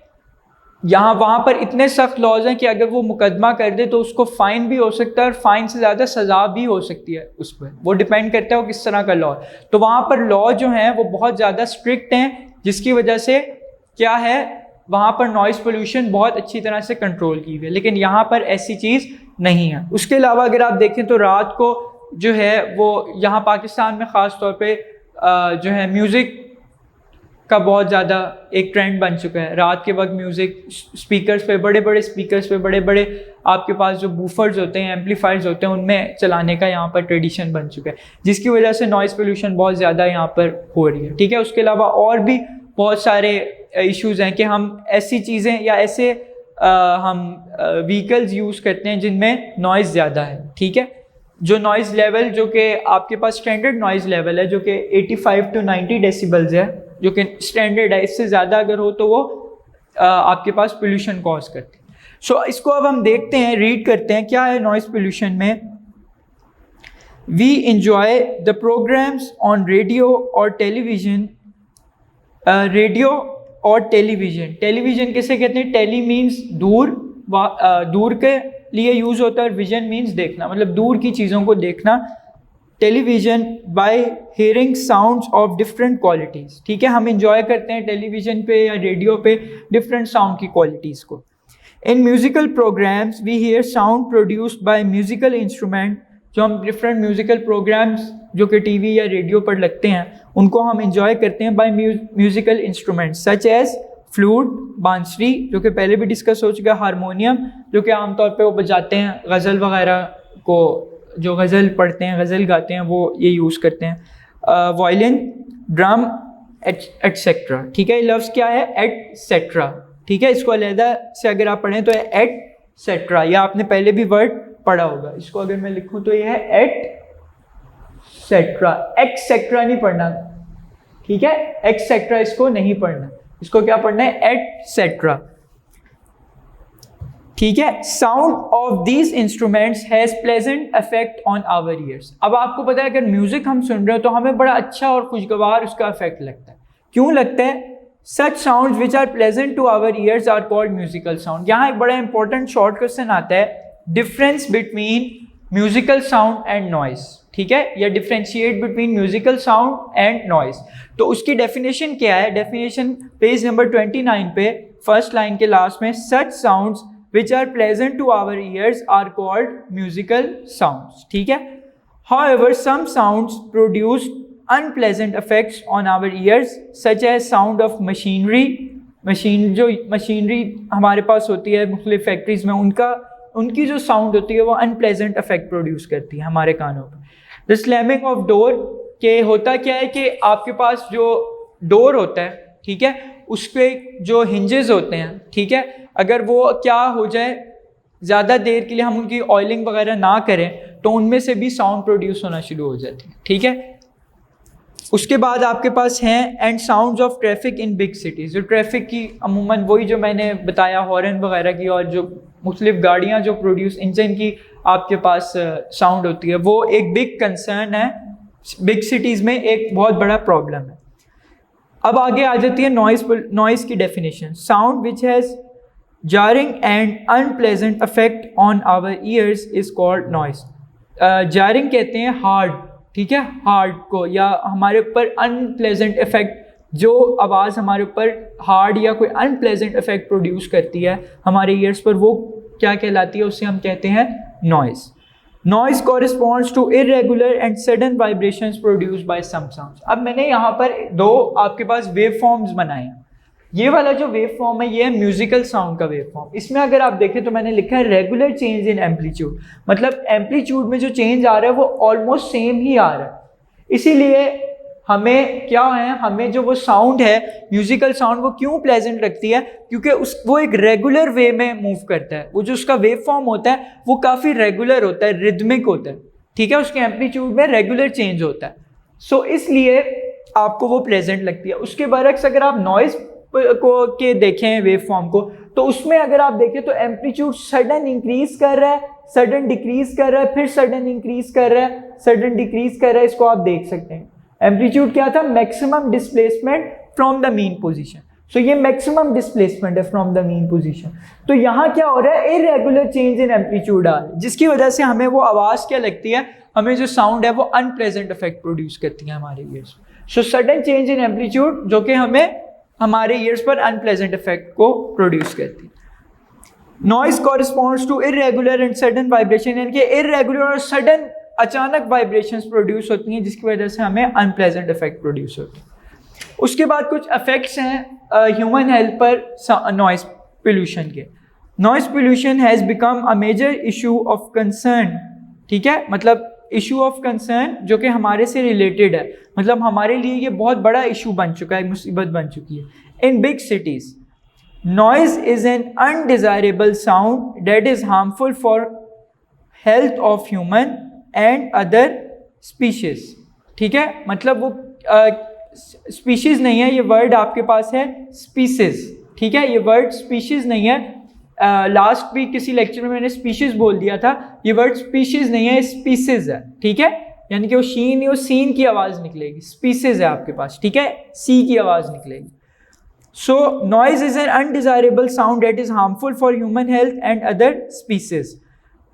वहाँ पर इतने सख्त लॉज हैं कि अगर वो मुकदमा कर दे तो उसको फ़ाइन भी हो सकता है और फ़ाइन से ज़्यादा सज़ा भी हो सकती है उस पर, वो डिपेंड करता है वो किस तरह का लॉ। तो वहाँ पर लॉ जो हैं वो बहुत ज़्यादा स्ट्रिक्ट हैं, जिसकी वजह से क्या है, वहाँ पर नॉइज़ पोल्यूशन बहुत अच्छी तरह से कंट्रोल की हुई है, लेकिन यहाँ पर ऐसी चीज़ नहीं है। उसके अलावा अगर आप देखें तो रात को जो है वो यहाँ पाकिस्तान में ख़ास तौर पे जो है म्यूज़िक का बहुत ज़्यादा एक ट्रेंड बन चुका है। रात के वक्त म्यूज़िक स्पीकर्स पे, बड़े बड़े स्पीकर्स पे, बड़े बड़े आपके पास जो बूफर्स होते हैं, एम्पलीफायर्स होते हैं, उनमें चलाने का यहाँ पर ट्रेडिशन बन चुका है, जिसकी वजह से नॉइज़ पोल्यूशन बहुत ज़्यादा यहाँ पर हो रही है, ठीक है। उसके अलावा और भी बहुत सारे इश्यूज़ हैं कि हम ऐसी चीज़ें या ऐसे हम व्हीकल्स यूज़ करते हैं जिनमें नॉइज़ ज़्यादा है, ठीक है। जो नॉइज़ लेवल जो कि आपके पास स्टैंडर्ड नॉइज़ लेवल है जो कि 85 to 90 डेसिबल्स है, जो कि स्टैंडर्ड है, इससे ज़्यादा अगर हो तो वो आपके पास पोल्यूशन कॉज करते हैं। सो इसको अब हम देखते हैं, रीड करते हैं क्या है नॉइज़ पोल्यूशन में। We enjoy the programmes on radio और टेलीविज़न। रेडियो और टेलीविज़न, टेलीविज़न किसे कहते हैं? टेली मीन्स दूर, दूर के लिए यूज़ होता है, और विजन मीन्स देखना, मतलब दूर की चीज़ों को देखना। Television bye hearing sounds of different qualities, ठीक है। हम इंजॉय करते हैं टेलीविज़न पे या रेडियो पे डिफरेंट साउंड की क्वालिटीज़ को। In musical programmes we hear sound produced by musical instrument, जो हम डिफरेंट म्यूज़िकल प्रोग्राम्स जो कि टीवी या रेडियो पर लगते हैं उनको हम इंजॉय करते हैं by musical instruments such as flute, बांसुरी जो कि पहले भी डिस्कस हो चुका है, हारमोनियम जो कि आमतौर पे वो बजाते हैं गज़ल वगैरह को, जो गज़ल पढ़ते हैं, गज़ल गाते हैं, वो ये यूज़ करते हैं, वायलिन, ड्रम एटसेट्रा, ठीक है। लफ्ज़ क्या है? एटसेट्रा, ठीक है। इसको अलहदा से अगर आप पढ़ें तो एटसेट्रा, या आपने पहले भी वर्ड पढ़ा होगा। इसको अगर मैं लिखूं तो ये है एटसेट्रा, एक्सेट्रा नहीं पढ़ना, ठीक है। एक्सेट्रा इसको नहीं पढ़ना, इसको क्या पढ़ना है? एटसेट्रा, ठीक है। Sound of these instruments has pleasant effect on our ears. अब आपको पता है अगर म्यूजिक हम सुन रहे हो तो हमें बड़ा अच्छा और खुशगवार उसका इफेक्ट लगता है। क्यों लगता है? Such sounds which are pleasant to our ears are called musical sound. यहाँ एक बड़ा इंपॉर्टेंट शॉर्ट क्वेश्चन आता है, difference between musical sound and noise, ठीक है, या differentiate between musical sound and noise. तो उसकी डेफिनेशन क्या है? डेफिनेशन पेज नंबर 29 पे फर्स्ट लाइन के लास्ट में, सच sounds which are pleasant to our ears are called musical sounds, ठीक है। However, some sounds produce unpleasant effects on our ears such as sound of machinery, जो machinery हमारे पास होती है मुख्तलिफ फैक्ट्रीज में, उनकी जो साउंड होती है वो अनप्लेजेंट इफेक्ट प्रोड्यूस करती है हमारे कानों पर। द स्लैमिंग ऑफ डोर, के होता क्या है कि आपके पास जो डोर होता है, ठीक है, उस पर जो हिंजेस होते हैं, ठीक है, अगर वो क्या हो जाए ज़्यादा देर के लिए हम उनकी ऑयलिंग वगैरह ना करें तो उनमें से भी साउंड प्रोड्यूस होना शुरू हो जाती है, ठीक है। उसके बाद आपके पास हैं and sounds of traffic in big cities. जो ट्रैफिक की अमूमन वही जो मैंने बताया हॉर्न वगैरह की, और जो मुख्तलिफ गाड़ियाँ जो प्रोड्यूस, इंजन की आपके पास साउंड होती है, वो एक बिग कंसर्न है, बिग सिटीज़ में एक बहुत बड़ा प्रॉब्लम है। अब आगे आ जाती है नॉइज़ की definition. Sound which has jarring and unpleasant effect on our ears is called noise। jarring कहते हैं हार्ड, ठीक है, हार्ड को, या हमारे ऊपर unpleasant effect, जो आवाज़ हमारे ऊपर हार्ड या कोई unpleasant effect प्रोड्यूस करती है हमारे ईयर्स पर, वो क्या कहलाती है? उसे हम कहते हैं noise. Noise corresponds to irregular and sudden vibrations produced by some sounds। अब मैंने यहाँ पर दो आपके पास वेव फॉर्म्स बनाए हैं। ये वाला जो वेव फॉर्म है ये है म्यूजिकल साउंड का वेव फॉर्म। इसमें अगर आप देखें तो मैंने लिखा है रेगुलर चेंज इन एम्पलीट्यूड, मतलब एम्पलीट्यूड में जो चेंज आ रहा है वो ऑलमोस्ट सेम ही आ रहा है। इसीलिए हमें क्या है, हमें जो वो साउंड है म्यूजिकल साउंड, वो क्यों प्लेजेंट लगती है? क्योंकि वो एक रेगुलर वे में मूव करता है। वो जो उसका वेव फॉर्म होता है वो काफ़ी रेगुलर होता है, रिदमिक होता है, ठीक है, उसके एम्पलीट्यूड में रेगुलर चेंज होता है। सो इसलिए आपको वो प्लेजेंट लगती है। उसके बरक्स अगर आप नॉइज़ को के देखें वेव फॉर्म को, तो उसमें अगर आप देखें तो एम्पलीट्यूड सडन इंक्रीज कर रहा है, सडन डिक्रीज कर रहा है, फिर सडन इंक्रीज कर रहा है, सडन डिक्रीज कर रहा है। इसको आप देख सकते हैं। एम्पलीट्यूड क्या था? Maximum displacement from the mean position. So ये मैक्सिमम डिस्प्लेसमेंट है फ्रॉम द मीन पोजीशन। तो यहाँ क्या हो रहा है? इरेगुलर चेंज इन एम्पलीट्यूड आ रहा है, जिसकी वजह से हमें वो आवाज़ क्या लगती है, हमें जो साउंड है वो अनप्लेजेंट इफेक्ट प्रोड्यूस करती है हमारे years. So sudden change in amplitude जो कि हमें हमारे ईयर्स पर अनप्लेजेंट इफेक्ट को प्रोड्यूस करती है। Noise corresponds to irregular and sudden vibration, यानी कि इरेगुलर और सडन अचानक वाइब्रेशंस प्रोड्यूस होती हैं, जिसकी वजह से हमें अनप्लेजेंट इफेक्ट प्रोड्यूस होते हैं। उसके बाद कुछ इफेक्ट्स हैं ह्यूमन हेल्थ पर नॉइज पोल्यूशन के। Noise pollution has become a major issue of concern, ठीक है, मतलब इशू ऑफ कंसर्न जो कि हमारे से रिलेटेड है, मतलब हमारे लिए ये बहुत बड़ा इशू बन चुका है, मुसीबत बन चुकी है। In big cities noise is an undesirable sound that is harmful for health of human and other species. ठीक है, मतलब वो स्पीशीज नहीं है, ये वर्ड आपके पास है स्पीसीज। ठीक है, ये वर्ड स्पीशीज नहीं है। लास्ट वीक किसी लेक्चर में मैंने स्पीशीज बोल दिया था, ये वर्ड स्पीशीज नहीं है, स्पीसीज है। ठीक है, यानी कि वो शीन वो सीन की आवाज़ निकलेगी, स्पीसीज है आपके पास। ठीक है, सी की आवाज़ निकलेगी। So noise is an undesirable sound that is harmful for human health and other species.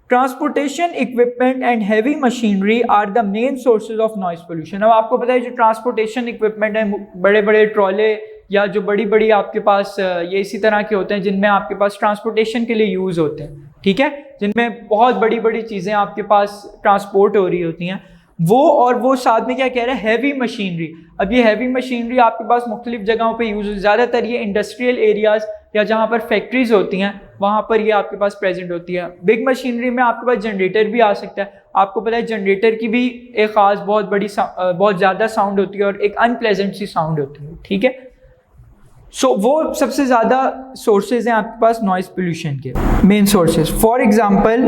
Transportation equipment and heavy machinery are the main sources of noise pollution. अब आपको पता है जो ट्रांसपोर्टेशन इक्विपमेंट है, बड़े बड़े ट्रॉले या जो बड़ी बड़ी आपके पास ये इसी तरह के होते हैं जिनमें आपके पास ट्रांसपोर्टेशन के लिए यूज़ होते हैं। ठीक है, जिनमें बहुत बड़ी बड़ी चीज़ें आपके पास ट्रांसपोर्ट हो रही होती हैं, वो और वो साथ में क्या कह रहा है, हैवी मशीनरी। अब ये हैवी मशीनरी आपके पास मुख्तलिफ जगहों पे यूज़, ज़्यादातर ये इंडस्ट्रियल एरियाज़ या जहाँ पर फैक्ट्रीज होती हैं वहाँ पर ये आपके पास प्रेजेंट होती है। बिग मशीनरी में आपके पास जनरेटर भी आ सकता है। आपको पता है जनरेटर की भी एक ख़ास बहुत बड़ी बहुत ज़्यादा साउंड होती है और एक अनप्लेजेंट सी साउंड होती है। ठीक है, सो वो सबसे ज़्यादा सोर्सेज हैं आपके पास नॉइज़ पोल्यूशन के, main sources. For example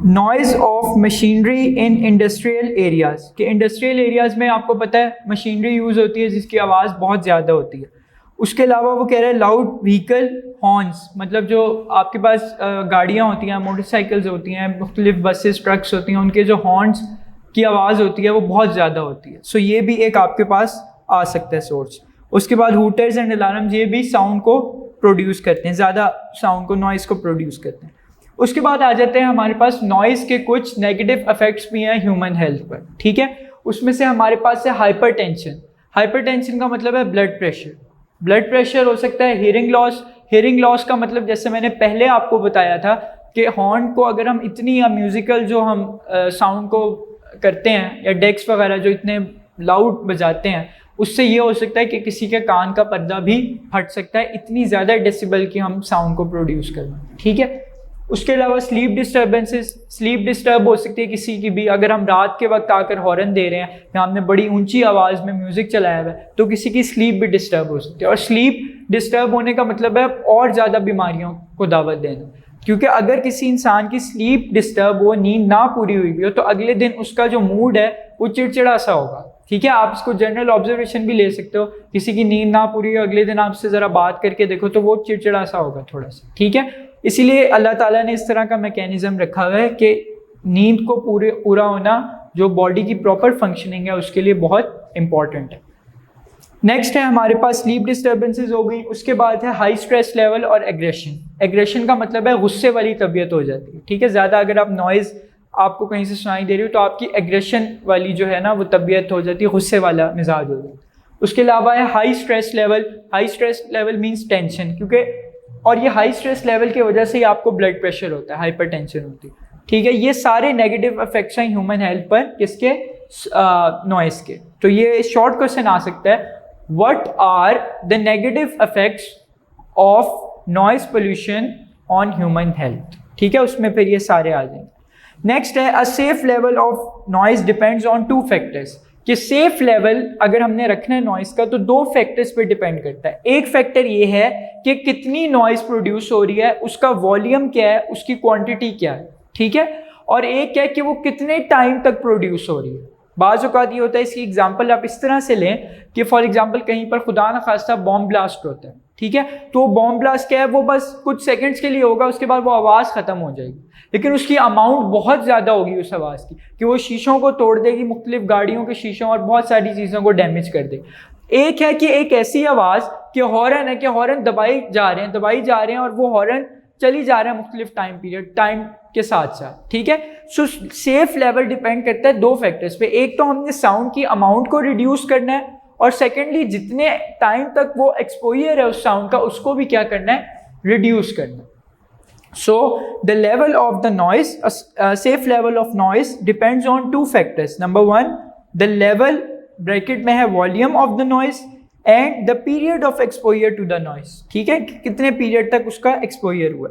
noise of machinery in industrial areas, कि इंडस्ट्रियल एरियाज़ में आपको पता है मशीनरी यूज़ होती है जिसकी आवाज़ बहुत ज़्यादा होती है। उसके अलावा वो कह रहे हैं लाउड व्हीकल हॉर्न्स, मतलब जो आपके पास गाड़ियाँ होती हैं, मोटरसाइकिल्स होती हैं, मुख्तलिफ बसेस ट्रक्स होती हैं, उनके जो हॉर्न्स की आवाज़ होती है वो बहुत ज़्यादा होती है। सो ये भी एक आपके पास आ सकता है सोर्स। उसके बाद हूटर्स एंड अलार्म्स, ये भी साउंड को प्रोड्यूस करते हैं, ज़्यादा साउंड को, नॉइज़ को प्रोड्यूस करते हैं। उसके बाद आ जाते हैं हमारे पास नॉइज़ के कुछ नेगेटिव इफेक्ट्स भी हैं ह्यूमन हेल्थ पर। ठीक है, उसमें से हमारे पास है हाइपरटेंशन। हाइपरटेंशन का मतलब है ब्लड प्रेशर। ब्लड प्रेशर हो सकता है हेयरिंग लॉस। हेयरिंग लॉस का मतलब जैसे मैंने पहले आपको बताया था कि हॉर्न को अगर हम इतनी, या म्यूज़िकल जो हम साउंड को करते हैं, या डेक्स वगैरह जो इतने लाउड बजाते हैं, उससे ये हो सकता है कि किसी के कान का पर्दा भी फट सकता है, इतनी ज़्यादा डेसिबल की हम साउंड को प्रोड्यूस करना। ठीक है, उसके अलावा स्लीप डिस्टर्बेंसेस, स्लीप डिस्टर्ब हो सकती है किसी की भी। अगर हम रात के वक्त आकर हॉर्न दे रहे हैं या हमने बड़ी ऊंची आवाज़ में म्यूज़िक चलाया हुआ है तो किसी की स्लीप भी डिस्टर्ब हो सकती है। और स्लीप डिस्टर्ब होने का मतलब है और ज़्यादा बीमारियों को दावत देना, क्योंकि अगर किसी इंसान की स्लीप डिस्टर्ब हो, नींद ना पूरी हुई हो, तो अगले दिन उसका जो मूड है वो चिड़चिड़ा सा होगा। ठीक है, आप इसको जनरल ऑब्जर्वेशन भी ले सकते हो, किसी की नींद ना पूरी हो, अगले दिन आपसे ज़रा बात करके देखो तो वो चिड़चिड़ा सा होगा थोड़ा सा। ठीक है, इसीलिए अल्लाह ताला ने इस तरह का मैकेनिज्म रखा हुआ है कि नींद को पूरा होना जो बॉडी की प्रॉपर फंक्शनिंग है उसके लिए बहुत इंपॉर्टेंट है। नेक्स्ट है हमारे पास स्लीप डिस्टर्बेंसेस हो गई। उसके बाद है हाई स्ट्रेस लेवल और एग्रेशन। एग्रेशन का मतलब है गुस्से वाली तबीयत हो जाती है। ठीक है, ज़्यादा अगर आप नॉइज़ आपको कहीं से सुनाई दे रही हो तो आपकी एग्रेशन वाली जो है ना वो तबीयत हो जाती है, गुस्से वाला मिजाज हो जाता है। उसके अलावा है high stress level. High stress level means tension, क्योंकि और ये हाई स्ट्रेस लेवल की वजह से ही आपको ब्लड प्रेशर होता है, हाइपरटेंशन होती है। ठीक है, ये सारे नेगेटिव इफेक्ट्स हैं ह्यूमन हेल्थ पर, किसके, नॉइज़ के। तो ये शॉर्ट क्वेश्चन आ सकता है, what are the negative effects of noise pollution on human health. ठीक है, उसमें फिर ये सारे आ जाएंगे। नेक्स्ट है a safe level of noise depends on 2 factors, कि सेफ लेवल अगर हमने रखना है नॉइज का तो 2 फैक्टर्स पे डिपेंड करता है। एक फैक्टर ये है कि कितनी नॉइज प्रोड्यूस हो रही है, उसका वॉल्यूम क्या है, उसकी क्वांटिटी क्या है। ठीक है, और एक क्या है कि वो कितने टाइम तक प्रोड्यूस हो रही है। बाज़ औक़ात ये होता है, इसकी एग्जांपल आप इस तरह से लें कि फॉर एग्जांपल कहीं पर खुदा न खास्ता बॉम्ब ब्लास्ट होता है। ठीक है, तो बॉम्ब ब्लास्ट क्या है, वो बस कुछ सेकंड्स के लिए होगा, उसके बाद वो आवाज़ ख़त्म हो जाएगी, लेकिन उसकी अमाउंट बहुत ज़्यादा होगी उस आवाज़ की कि वो शीशों को तोड़ देगी, मुख्तलिफ गाड़ियों के शीशों और बहुत सारी चीज़ों को डैमेज कर देगी। एक है कि एक ऐसी आवाज़ कि हॉर्न है कि हॉर्न दबाई जा रहे हैं और वो हॉर्न चली जा रहा है मुख्तलिफ टाइम के साथ साथ। ठीक है, सो सेफ लेवल डिपेंड करता है 2 फैक्टर्स पे। एक तो हमने साउंड की अमाउंट को रिड्यूस करना है, और सेकेंडली जितने टाइम तक वो एक्सपोजर है उस साउंड का उसको भी क्या करना है, रिड्यूस करना है। So the level of the noise, safe level of noise depends on 2 factors. Number 1, the level bracket में है volume of the noise and the period of exposure to the noise. ठीक है, कितने पीरियड तक उसका exposure हुआ।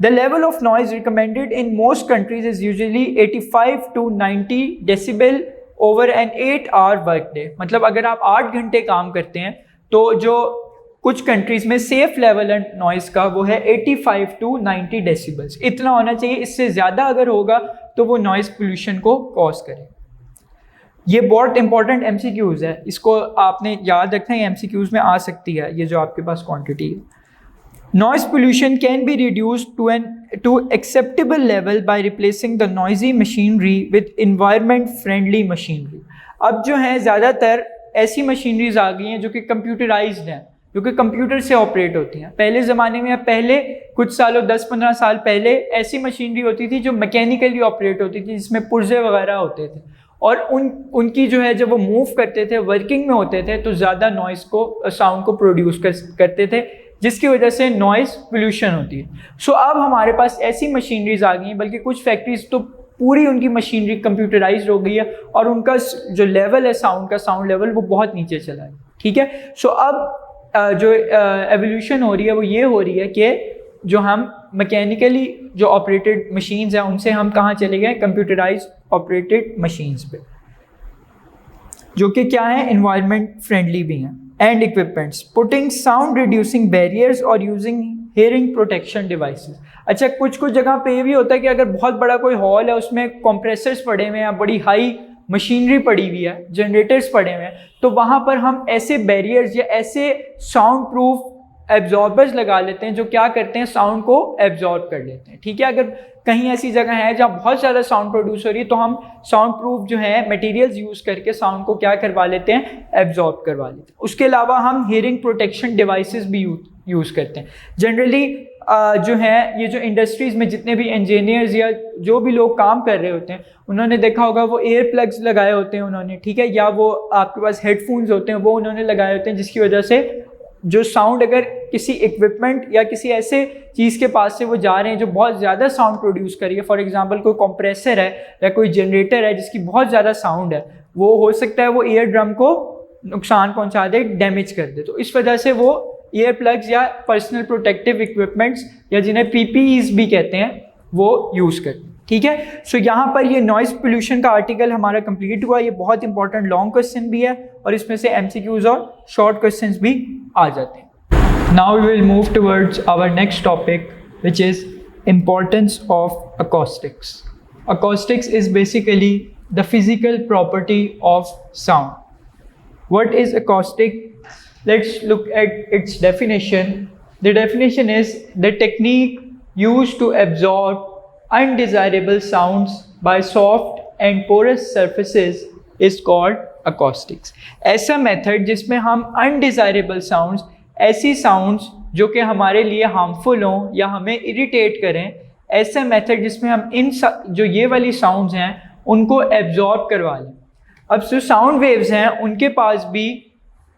The level of noise recommended in most countries is usually 85 to 90 decibel over an 8-hour work day. मतलब अगर आप 8 घंटे काम करते हैं तो जो कुछ कंट्रीज़ में सेफ लेवल एंड नॉइज़ का वो है 85 to 90 डेसिबल्स, इतना होना चाहिए। इससे ज़्यादा अगर होगा तो वो नॉइज़ पोल्यूशन को कॉज करे। ये बहुत इंपॉर्टेंट MCQs है, इसको आपने याद रखना है, MCQs में आ सकती है ये जो आपके पास क्वांटिटी है। Noise pollution can be reduced to acceptable level by replacing the noisy machinery with environment friendly machinery. अब जो है ज़्यादातर ऐसी मशीनरीज आ गई हैं जो कि कंप्यूटराइज्ड हैं, जो कि कंप्यूटर से ऑपरेट होती हैं। पहले ज़माने में, पहले कुछ सालों 10-15 साल पहले ऐसी मशीनरी होती थी जो मैकेनिकली ऑपरेट होती थी, जिसमें पुर्जे वगैरह होते थे, और उनकी जो है जब वो मूव करते थे, वर्किंग में होते थे, तो ज़्यादा नॉइज़ को, साउंड को प्रोड्यूस करते थे, जिसकी वजह से नॉइज़ पोल्यूशन होती है। सो अब हमारे पास ऐसी मशीनरीज आ गई हैं, बल्कि कुछ फैक्ट्रीज तो पूरी उनकी मशीनरी कंप्यूटराइज्ड हो गई है और उनका जो लेवल है साउंड का, साउंड लेवल वो बहुत नीचे चला है। ठीक है, सो अब जो एवोल्यूशन हो रही है वो ये हो रही है कि जो हम मैकेनिकली जो ऑपरेटेड मशीन्स हैं उनसे हम कहाँ चले गए, कंप्यूटराइज्ड ऑपरेटेड मशीन्स पे, जो कि क्या है, एनवायरनमेंट फ्रेंडली भी हैं। And equipments putting sound reducing barriers और यूजिंग हेयरिंग प्रोटेक्शन डिवाइसेस। अच्छा, कुछ जगह पे ये भी होता है कि अगर बहुत बड़ा कोई हॉल है, उसमें कंप्रेसर्स पड़े हुए हैं, बड़ी हाई मशीनरी पड़ी हुई है, जनरेटर्स पड़े हुए हैं, तो वहाँ पर हम ऐसे बैरियर्स या ऐसे साउंड प्रूफ एब्जॉर्बर्स लगा लेते हैं जो क्या करते हैं, साउंड को एब्जॉर्ब कर लेते हैं। ठीक है, अगर कहीं ऐसी जगह है जहाँ बहुत ज़्यादा साउंड प्रोड्यूस हो रही है तो हम साउंड प्रूफ जो है मटेरियल्स यूज़ करके साउंड को क्या करवा लेते हैं, एब्जॉर्ब करवा लेते हैं। उसके अलावा हम हियरिंग प्रोटेक्शन डिवाइसेस भी यूज़ करते हैं। जनरली जो है ये जो इंडस्ट्रीज़ में जितने भी इंजीनियर्स या जो भी लोग काम कर रहे होते हैं, उन्होंने देखा होगा वो एयर प्लग्स लगाए होते हैं उन्होंने, ठीक है, या वो आपके पास हेडफोन्स होते हैं वो उन्होंने लगाए होते हैं, जिसकी वजह से जो साउंड अगर किसी इक्विपमेंट या किसी ऐसे चीज़ के पास से वो जा रहे हैं जो बहुत ज़्यादा साउंड प्रोड्यूस करिए, फॉर एग्जांपल कोई कंप्रेसर है या कोई जनरेटर है जिसकी बहुत ज़्यादा साउंड है, वो हो सकता है वो ईयर ड्रम को नुकसान पहुंचा दे, डैमेज कर दे। तो इस वजह से वो ईयर प्लग्स या पर्सनल प्रोटेक्टिव इक्विपमेंट्स या जिन्हें PPEs भी कहते हैं वो यूज़ करते हैं। ठीक है, सो यहाँ पर ये नॉइज़ पोल्यूशन का आर्टिकल हमारा कंप्लीट हुआ। ये बहुत इंपॉर्टेंट लॉन्ग क्वेश्चन भी है और इसमें से MCQs और शॉर्ट क्वेश्चंस भी आ जाते हैं। Now we will move towards our next topic which is importance of acoustics. Acoustics is basically the physical property of sound. What is acoustic? Let's look at its definition. The definition is the technique used to absorb undesirable sounds by soft and porous surfaces is called acoustics. ऐसा method जिसमें हम undesirable sounds, ऐसी sounds जो कि हमारे लिए harmful हों या हमें इरिटेट करें, ऐसे मेथड जिसमें हम इन जो ये वाली साउंड्स हैं उनको एब्जॉर्ब करवा लें। अब जो साउंड वेव्स हैं उनके पास भी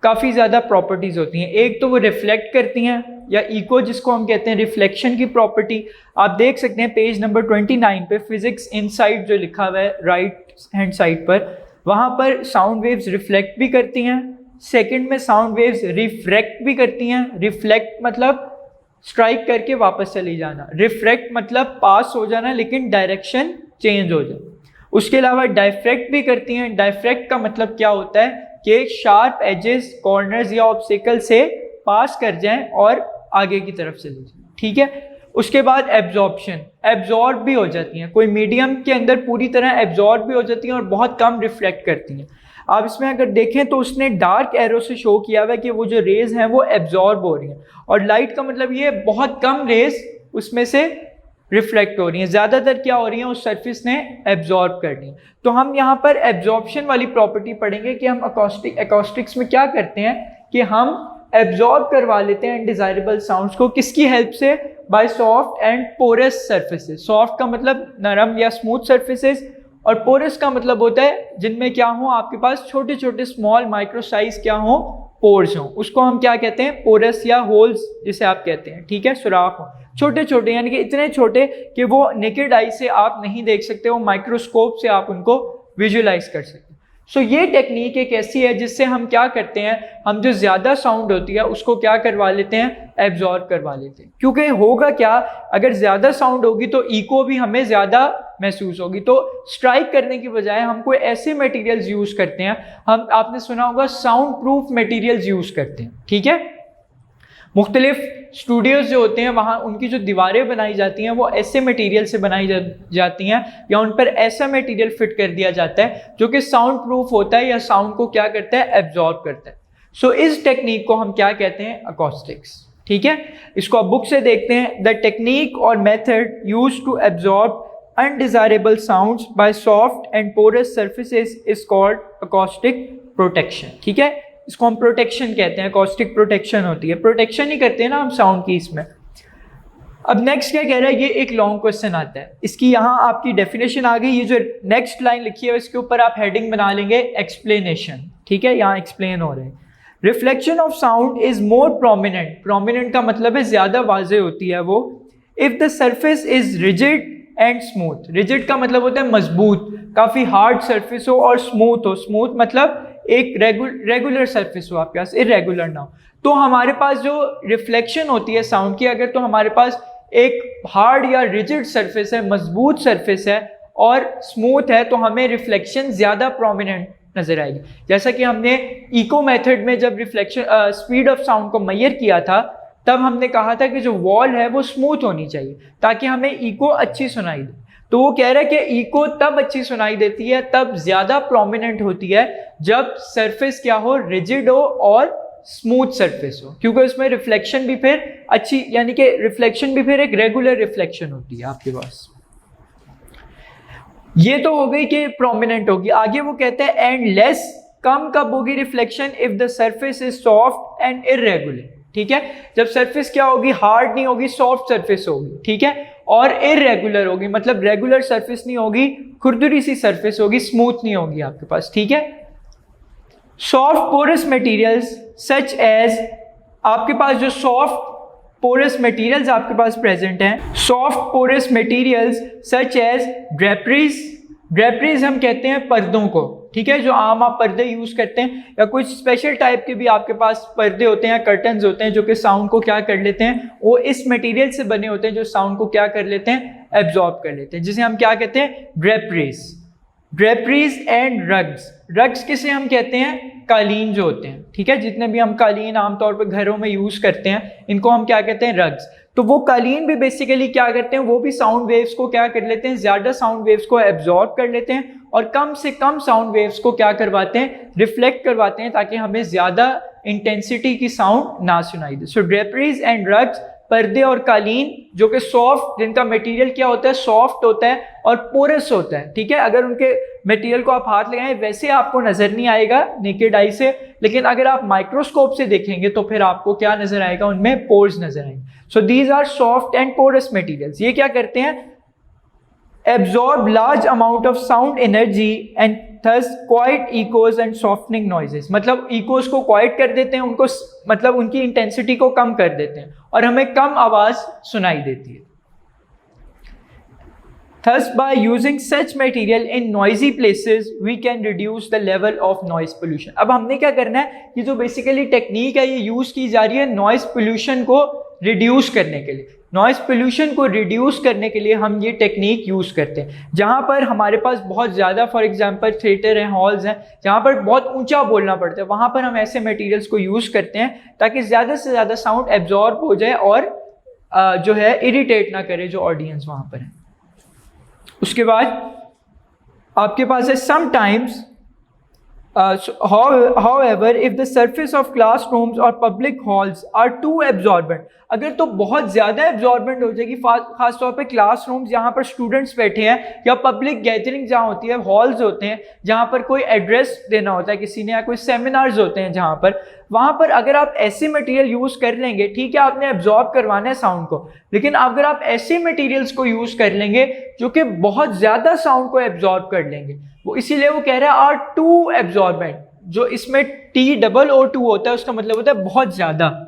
काफ़ी ज़्यादा प्रॉपर्टीज़ होती हैं। एक तो वो रिफ्लेक्ट करती हैं या इको जिसको हम कहते हैं, रिफ्लेक्शन की प्रॉपर्टी। आप देख सकते हैं पेज नंबर 29 पे फिजिक्स इनसाइट जो लिखा हुआ है राइट हैंड साइड पर, वहाँ पर साउंड वेव्स रिफ्लेक्ट भी करती हैं। सेकेंड में साउंड वेव्स रिफ्रैक्ट भी करती हैं। रिफ्लेक्ट मतलब स्ट्राइक करके वापस चली जाना, रिफ्रैक्ट मतलब पास हो जाना लेकिन डायरेक्शन चेंज हो जाए। उसके अलावा डायफ्रैक्ट भी करती हैं। डायफ्रैक्ट का मतलब क्या होता है कि शार्प एजेस, कॉर्नर्स या ऑब्स्टिकल से पास कर जाएं और आगे की तरफ चले जाएं। ठीक है, उसके बाद एब्जॉर्प्शन, एब्जॉर्ब भी हो जाती हैं, कोई मीडियम के अंदर पूरी तरह एब्जॉर्ब भी हो जाती हैं और बहुत कम रिफ्लेक्ट करती हैं। आप इसमें अगर देखें तो उसने डार्क एरो से शो किया हुआ है कि वो जो रेज हैं वो एब्जॉर्ब हो रही हैं, और लाइट का मतलब ये बहुत कम रेज उसमें से रिफ्लेक्ट हो रही हैं, ज़्यादातर क्या हो रही हैं उस सरफेस ने एब्जॉर्ब कर ली। तो हम यहाँ पर एब्जॉर्प्शन वाली प्रॉपर्टी पढ़ेंगे कि हम एकॉस्टिक्स में क्या करते हैं कि हम एब्जॉर्ब करवा लेते हैं अनडिजायरेबल साउंड्स को, किसकी हेल्प से, by soft and porous surfaces. Soft का मतलब नरम या स्मूथ सर्फेसेस, और पोरस का मतलब होता है जिनमें क्या हो, आपके पास छोटे छोटे स्मॉल माइक्रो साइज क्या हो, पोर्स हों, उसको हम क्या कहते हैं, पोरस या होल्स जिसे आप कहते हैं। ठीक है, सुराख हो, छोटे छोटे, यानी कि इतने छोटे कि वो नेकेड आई से आप नहीं देख सकते, वो माइक्रोस्कोप से आप उनको विजुअलाइज कर सकते हैं। सो ये टेक्निक एक ऐसी है जिससे हम क्या करते हैं, हम जो ज़्यादा साउंड होती है उसको क्या करवा लेते हैं, एब्जॉर्ब करवा लेते हैं। क्योंकि होगा क्या, अगर ज़्यादा साउंड होगी तो इको भी हमें ज़्यादा महसूस होगी। तो स्ट्राइक करने की बजाय हम कोई ऐसे मटेरियल्स यूज़ करते हैं, हम आपने सुना होगा साउंड प्रूफ मटेरियल्स यूज़ करते हैं। ठीक है, मुख्तलिफ स्टूडियोज़ जो होते हैं वहाँ उनकी जो दीवारें बनाई जाती हैं वो ऐसे मटेरियल से बनाई जाती हैं या उन पर ऐसा मटेरियल फिट कर दिया जाता है जो कि साउंड प्रूफ होता है या साउंड को क्या करता है, एब्जॉर्ब करता है। सो इस टेक्निक को हम क्या कहते हैं, अकॉस्टिक्स। ठीक है, इसको आप बुक से देखते हैं। द टेक्निक और method use to absorb undesirable sounds by soft and porous surfaces is called acoustic protection. ठीक है, इसको हम प्रोटेक्शन कहते हैं, अकॉस्टिक प्रोटेक्शन होती है, प्रोटेक्शन ही करते हैं ना हम साउंड की इसमें। अब नेक्स्ट क्या कह रहा है, ये एक लॉन्ग क्वेश्चन आता है, इसकी यहाँ आपकी डेफिनेशन आ गई। ये जो नेक्स्ट लाइन लिखी है इसके ऊपर आप हेडिंग बना लेंगे एक्सप्लेनेशन। ठीक है, यहाँ एक्सप्लेन हो रहे हैं। Reflection of sound is more prominent, prominent का मतलब है ज्यादा वाजे होती है वो, if the surface is rigid and smooth. Rigid का मतलब होता है मजबूत, काफी हार्ड सरफेस हो, और स्मूथ हो, स्मूथ मतलब एक रेगुलर सरफेस हो आपके पास, इरेगुलर ना हो। तो हमारे पास जो रिफ्लेक्शन होती है साउंड की, अगर तो हमारे पास एक हार्ड या रिजिड सरफेस है, मजबूत सरफेस है और स्मूथ है, तो हमें रिफ्लेक्शन ज़्यादा प्रोमिनेंट नजर आएगी। जैसा कि हमने इको मेथड में जब रिफ्लेक्शन स्पीड ऑफ साउंड को मेजर किया था, तब हमने कहा था कि जो वॉल है वो स्मूथ होनी चाहिए ताकि हमें इको अच्छी सुनाई दे। तो वो कह रहा है कि इको तब अच्छी सुनाई देती है, तब ज़्यादा प्रोमिनेंट होती है जब सरफेस क्या हो, रिजिड हो और स्मूथ सरफेस हो, क्योंकि उसमें रिफ्लेक्शन भी फिर अच्छी, यानी कि रिफ्लेक्शन भी फिर एक रेगुलर रिफ्लेक्शन होती है आपके पास। ये तो हो गई कि प्रोमिनेंट होगी। आगे वो कहते हैं एंड लेस, कम कब होगी reflection, if the surface is soft and irregular. ठीक है, जब सरफेस क्या होगी, हार्ड नहीं होगी, सॉफ्ट सरफेस होगी। ठीक है, और इरेगुलर होगी, मतलब रेगुलर सरफेस नहीं होगी, खुरदुरी सी सरफेस होगी, स्मूथ नहीं होगी आपके पास। ठीक है, soft porous materials such as, आपके पास जो सॉफ्ट पोरस मटेरियल्स आपके पास प्रेजेंट हैं, soft porous materials such as draperies. Draperies हम कहते हैं पर्दों को, ठीक है, जो आम आप पर्दे यूज करते हैं, या कुछ स्पेशल टाइप के भी आपके पास पर्दे होते हैं, कर्टन्स होते हैं, जो कि साउंड को क्या कर लेते हैं, वो इस मटेरियल से बने होते हैं जो साउंड को क्या कर लेते हैं, एब्जॉर्ब कर लेते हैं, जिसे हम क्या कहते हैं, ड्रेपरीज। ड्रेपरीज एंड रग्स। रग्स किसे हम कहते हैं, कालीन जो होते हैं। ठीक है, जितने भी हम कालीन आमतौर पर घरों में यूज करते हैं, इनको हम क्या कहते हैं, रग्स। तो वो कालीन भी बेसिकली क्या करते हैं, वो भी साउंड वेव्स को क्या कर लेते हैं, ज्यादा साउंड वेव्स को एब्जॉर्ब कर लेते हैं और कम से कम साउंड वेव्स को क्या करवाते हैं, रिफ्लेक्ट करवाते हैं, ताकि हमें ज्यादा इंटेंसिटी की साउंड ना सुनाई दे। सो ड्रेपरीज एंड रग्स, पर्दे और कालीन जो कि सॉफ्ट, जिनका मटेरियल क्या होता है, सॉफ्ट होता है और पोरस होता है। ठीक है, अगर उनके मटेरियल को आप हाथ लगाएं वैसे आपको नजर नहीं आएगा नेकेड आई से, लेकिन अगर आप माइक्रोस्कोप से देखेंगे तो फिर आपको क्या नजर आएगा, उनमें पोर्स नजर आएंगे। So these are soft and porous materials. ये क्या करते हैं, absorb large amount of sound energy and thus quiet echoes and softening noises. मतलब इकोज को क्वाइट कर देते हैं, उनको मतलब उनकी इंटेंसिटी को कम कर देते हैं और हमें कम आवाज सुनाई देती है। Thus, by using such material in noisy places, we can reduce the level of noise pollution. अब हमने क्या करना है, ये जो बेसिकली टेक्निक है ये यूज की जा रही है नॉइज पोल्यूशन को रिड्यूस करने के लिए। नॉइज पोल्यूशन को रिड्यूस करने के लिए हम ये टेक्निक यूज करते हैं। जहाँ पर हमारे पास बहुत ज़्यादा, फॉर एग्जांपल थिएटर हैं, हॉल्स हैं, जहाँ पर बहुत ऊंचा बोलना पड़ता है, वहाँ पर हम ऐसे मटेरियल्स को यूज करते हैं ताकि ज़्यादा से ज़्यादा साउंड एब्जॉर्ब हो जाए और जो है इरिटेट ना करे जो ऑडियंस वहाँ पर है। उसके बाद आपके पास है sometimes, however, if the surface of classrooms or public halls are too absorbent, अगर तो बहुत ज़्यादा एब्जॉर्बेंट हो जाएगी, खासतौर पे क्लासरूम्स जहाँ पर स्टूडेंट्स बैठे हैं, या पब्लिक गैदरिंग जहाँ होती है, हॉल्स होते हैं जहाँ पर कोई एड्रेस देना होता है किसी ने, या कोई सेमिनार्स होते हैं जहाँ पर, वहाँ पर अगर आप ऐसे मटेरियल यूज़ कर लेंगे, ठीक है आपने एब्जॉर्ब करवाना है साउंड को, लेकिन अगर आप ऐसे मटेरियल्स को यूज़ कर लेंगे जो कि बहुत ज़्यादा साउंड को एब्जॉर्ब कर लेंगे, वो इसीलिए वो कह रहा है आर टू एब्जॉर्बेंट। जो इसमें TOO होता है उसका मतलब होता है बहुत ज़्यादा।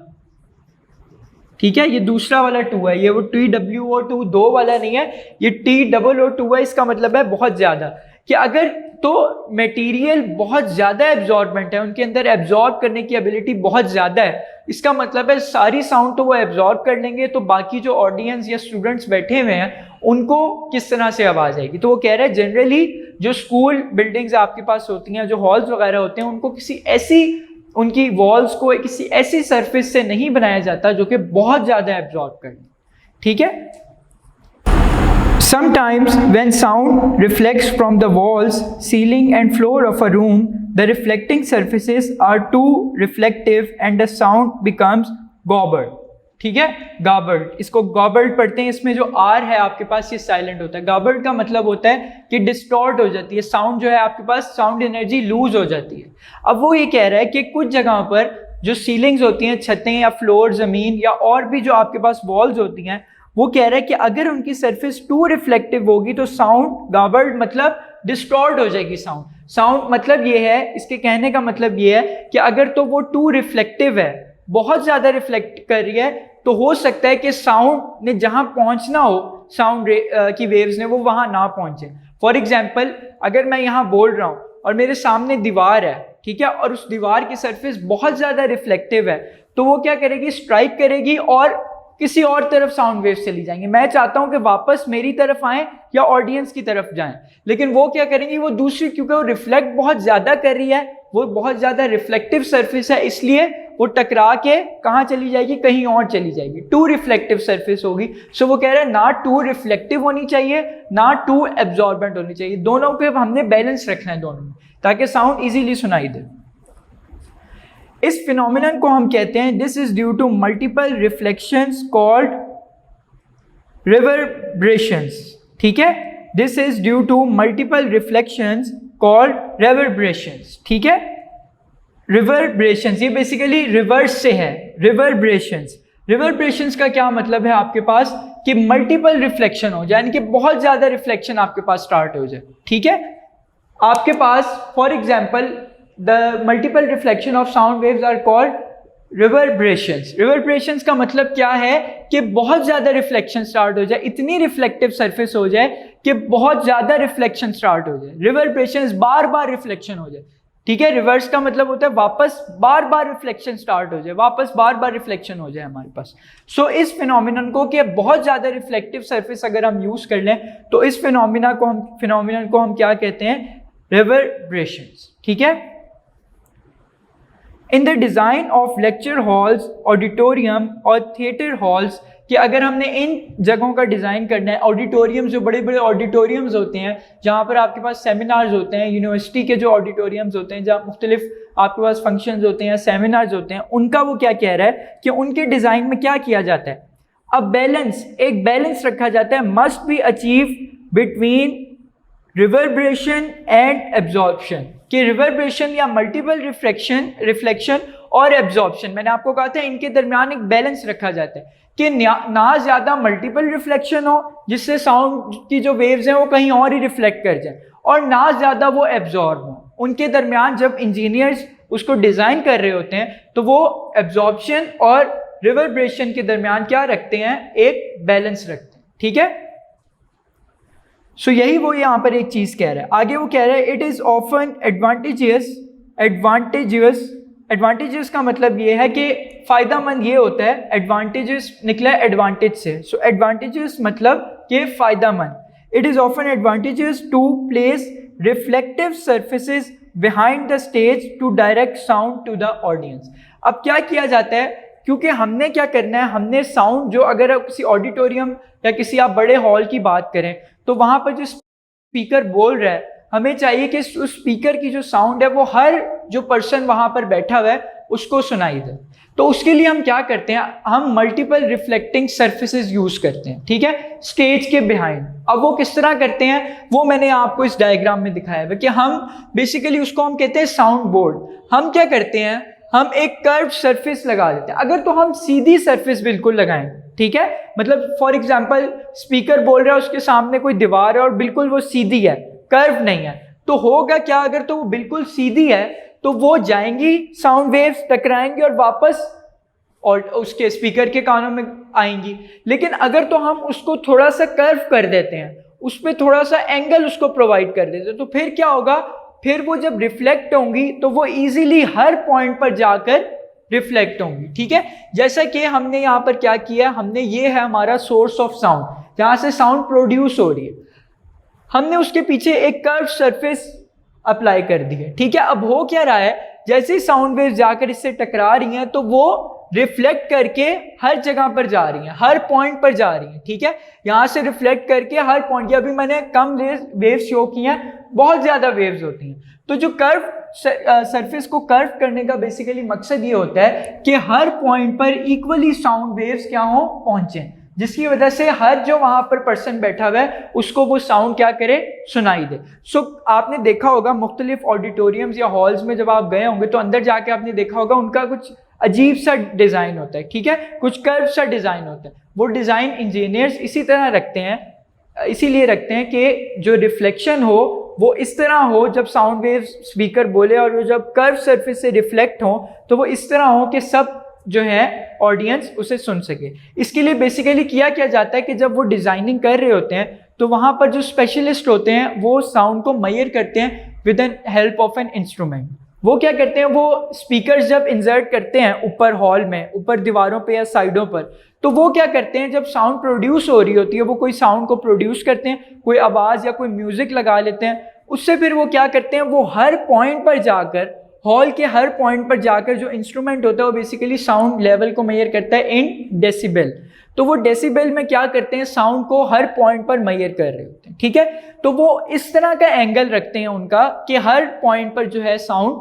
ठीक है, ये दूसरा वाला 2 है, ये वो TWO2 दो वाला नहीं है, ये TOO2 है। इसका मतलब है बहुत ज़्यादा, कि अगर तो मटेरियल बहुत ज़्यादा एब्जॉर्बेंट है, उनके अंदर एब्जॉर्ब करने की एबिलिटी बहुत ज़्यादा है, इसका मतलब है सारी साउंड तो वो एब्जॉर्ब कर लेंगे, तो बाकी जो ऑडियंस या स्टूडेंट्स बैठे हुए हैं उनको किस तरह से आवाज़ आएगी। तो वो कह रहे हैं जनरली जो स्कूल बिल्डिंग्स आपके पास होती हैं, जो हॉल्स वगैरह होते हैं, उनको किसी ऐसी उनकी वॉल्स को किसी ऐसी सरफेस से नहीं बनाया जाता जो कि बहुत ज़्यादा एब्जॉर्ब करे, ठीक है। Sometimes when sound reflects from the walls, ceiling and floor of a room, the reflecting surfaces are too reflective and the sound becomes gobbled. ठीक है, garbled, इसको garbled पढ़ते हैं। इसमें जो R है आपके पास ये साइलेंट होता है। garbled का मतलब होता है कि डिस्टॉर्ट हो जाती है साउंड, जो है आपके पास साउंड एनर्जी लूज हो जाती है। अब वो ये कह रहा है कि कुछ जगहों पर जो सीलिंग्स होती हैं, छतें या फ्लोर, ज़मीन या और भी जो आपके पास वॉल्स होती हैं, वो कह रहा है कि अगर उनकी सरफेस टू रिफ्लेक्टिव होगी तो साउंड गाबर्ड मतलब डिस्टॉर्ट हो जाएगी। साउंड मतलब ये है, इसके कहने का मतलब ये है कि अगर तो वो टू रिफ्लेक्टिव है, बहुत ज़्यादा रिफ्लेक्ट कर रही है, तो हो सकता है कि साउंड ने जहाँ पहुँचना हो साउंड की वेव्स ने, वो वहाँ ना पहुँचे। फॉर एग्जाम्पल, अगर मैं यहाँ बोल रहा हूँ और मेरे सामने दीवार है, ठीक है, और उस दीवार की सरफेस बहुत ज़्यादा रिफ्लेक्टिव है, तो वो क्या करेगी, स्ट्राइक करेगी और किसी और तरफ साउंड वेव्स चली जाएंगी। मैं चाहता हूं कि वापस मेरी तरफ आएं या ऑडियंस की तरफ जाएं, लेकिन वो क्या करेंगी, वो दूसरी, क्योंकि वो रिफ्लेक्ट बहुत ज़्यादा कर रही है, वो बहुत ज़्यादा रिफ्लेक्टिव सरफेस है, इसलिए वो टकरा के कहाँ चली जाएगी, कहीं और चली जाएगी। टू रिफ्लेक्टिव सरफेस होगी। सो वो कह रहा है ना टू रिफ्लेक्टिव होनी चाहिए ना टू एब्जॉर्बेंट होनी चाहिए, दोनों पे हमने बैलेंस रखना है दोनों में, ताकि साउंड ईजीली सुनाई दे। इस फिनोमिनन को हम कहते हैं this is due to multiple reflections called reverberations, ठीक है। This is due to multiple reflections called reverberations, ठीक है। रिवर्बरेशंस ये बेसिकली रिवर्स से है। रिवर्बरेशंस का क्या मतलब है आपके पास, कि मल्टीपल रिफ्लेक्शन हो जाए, यानी कि बहुत ज्यादा रिफ्लेक्शन आपके पास स्टार्ट हो जाए, ठीक है। आपके पास for example the multiple reflection of sound waves are called reverberations. reverberations का मतलब क्या है कि बहुत ज़्यादा रिफ्लेक्शन स्टार्ट हो जाए, इतनी रिफ्लेक्टिव सरफेस हो जाए कि बहुत ज़्यादा रिफ्लेक्शन स्टार्ट हो जाए। रिवर्बरेशंस बार बार रिफ्लेक्शन हो जाए, ठीक है। रिवर्स का मतलब होता है वापस बार बार रिफ्लेक्शन स्टार्ट हो जाए, वापस बार बार रिफ्लेक्शन हो जाए हमारे पास। सो इस फिनोमिनन को, कि बहुत ज़्यादा रिफ्लेक्टिव सरफेस अगर हम यूज़ कर लें तो इस फिनोमिनन को हम क्या कहते हैं, रिवर्बरेशंस, ठीक है। In the design of lecture halls, auditorium और थिएटर हॉल्स, कि अगर हमने इन जगहों का डिज़ाइन करना है, ऑडिटोरियम जो बड़े बड़े ऑडिटोरियम्स होते हैं जहाँ पर आपके पास सेमिनार्स होते हैं, यूनिवर्सिटी के जो ऑडिटोरियम्स होते हैं जहाँ मुख्तलिफ आपके पास फंक्शंस होते हैं, सेमिनार्स होते हैं, उनका वो क्या कह रहा है कि उनके डिज़ाइन में क्या किया जाता है, अब एक बैलेंस रखा जाता है, must be achieve between reverberation and absorption, कि रिवर्बरेशन या मल्टीपल रिफ्लेक्शन और एब्जॉर्प्शन, मैंने आपको कहा था इनके दरमियान एक बैलेंस रखा जाता है कि ना ज़्यादा मल्टीपल रिफ्लेक्शन हो जिससे साउंड की जो वेव्स हैं वो कहीं और ही रिफ्लेक्ट कर जाए, और ना ज़्यादा वो एब्जॉर्ब हो। उनके दरमियान जब इंजीनियर्स उसको डिज़ाइन कर रहे होते हैं तो वो एब्जॉर्प्शन और रिवर्बरेशन के दरमियान क्या रखते हैं, एक बैलेंस रखते हैं, ठीक है। सो यही वो यहाँ पर एक चीज़ कह रहा है। आगे वो कह रहा है इट इज़ ऑफन एडवांटेजेस का मतलब ये है कि फ़ायदामंद ये होता है, एडवांटेजेस निकला है एडवांटेज से। सो एडवांटेजेस मतलब कि फ़ायदामंद। It is often advantages to place reflective surfaces behind the stage to direct sound to the audience. अब क्या किया जाता है, क्योंकि हमने क्या करना है, हमने साउंड जो, अगर आप किसी ऑडिटोरियम या किसी आप बड़े हॉल की बात करें तो वहाँ पर जो स्पीकर बोल रहा है, हमें चाहिए कि उस स्पीकर की जो साउंड है वो हर जो पर्सन वहाँ पर बैठा हुआ है उसको सुनाई दे। तो उसके लिए हम क्या करते हैं, हम मल्टीपल रिफ्लेक्टिंग सर्फेसेस यूज़ करते हैं, ठीक है, स्टेज के बिहाइंड। अब वो किस तरह करते हैं वो मैंने आपको इस डायग्राम में दिखाया है कि हम बेसिकली उसको हम कहते हैं साउंड बोर्ड। हम क्या करते हैं, हम एक कर्व सरफेस लगा देते हैं। अगर तो हम सीधी सरफेस बिल्कुल लगाएं, ठीक है, मतलब फॉर एग्जांपल स्पीकर बोल रहा है, उसके सामने कोई दीवार है और बिल्कुल वो सीधी है, कर्व नहीं है, तो होगा क्या, अगर तो वो बिल्कुल सीधी है तो वो जाएंगी, साउंड वेव्स टकराएंगी और वापस और उसके स्पीकर के कानों में आएंगी। लेकिन अगर तो हम उसको थोड़ा सा कर्व कर देते हैं, उस पर थोड़ा सा एंगल उसको प्रोवाइड कर देते हैं, तो फिर क्या होगा, फिर वो जब रिफ्लेक्ट होंगी तो वो इजीली हर पॉइंट पर जाकर रिफ्लेक्ट होंगी, ठीक है। जैसा कि हमने यहाँ पर क्या किया, हमने ये है हमारा सोर्स ऑफ साउंड जहाँ से साउंड प्रोड्यूस हो रही है, हमने उसके पीछे एक कर्व सरफेस अप्लाई कर दी है, ठीक है। अब हो क्या रहा है, जैसे ही साउंड वेव जाकर इससे टकरा रही हैं तो वो रिफ्लेक्ट करके हर जगह पर जा रही हैं, हर पॉइंट पर जा रही हैं, ठीक है। यहाँ से रिफ्लेक्ट करके हर पॉइंट, अभी मैंने कम वेव्स शो की हैं, बहुत ज़्यादा वेव्स होती हैं। तो जो कर्व सरफेस को कर्व करने का बेसिकली मकसद ये होता है कि हर पॉइंट पर इक्वली साउंड वेव्स क्या हो, पहुंचे, जिसकी वजह से हर जो वहां पर पर्सन बैठा हुआ है उसको वो साउंड क्या करे, सुनाई दे। सो आपने देखा होगा मुख्तलिफ ऑडिटोरियम्स या हॉल्स में जब आप गए होंगे तो अंदर जाके आपने देखा होगा उनका कुछ अजीब सा डिज़ाइन होता है, ठीक है, कुछ कर्व सा डिज़ाइन होता है। वो डिज़ाइन इंजीनियर्स इसी तरह रखते हैं, इसीलिए रखते हैं कि जो रिफ्लेक्शन हो वो इस तरह हो, जब साउंड वेव स्पीकर बोले और वो जब कर्व सरफेस से रिफ्लेक्ट हो तो वो इस तरह हो कि सब जो है ऑडियंस उसे सुन सके। इसके लिए बेसिकली किया जाता है कि जब वो डिज़ाइनिंग कर रहे होते हैं तो वहाँ पर जो स्पेशलिस्ट होते हैं वो साउंड को मेजर करते हैं with an help of an instrument. वो क्या करते हैं, वो स्पीकर्स जब इंसर्ट करते हैं ऊपर हॉल में, ऊपर दीवारों पे या साइडों पर, तो वो क्या करते हैं, जब साउंड प्रोड्यूस हो रही होती है, वो कोई साउंड को प्रोड्यूस करते हैं, कोई आवाज़ या कोई म्यूज़िक लगा लेते हैं, उससे फिर वो क्या करते हैं, वो हर पॉइंट पर जाकर, हॉल के हर पॉइंट पर जाकर जो इंस्ट्रूमेंट होता है वो बेसिकली साउंड लेवल को मेजर करता है इन डेसिबल। तो वो डेसिबल में क्या करते हैं, साउंड को हर पॉइंट पर मेजर कर रहे होते हैं, ठीक है। तो वो इस तरह का एंगल रखते हैं उनका कि हर पॉइंट पर जो है साउंड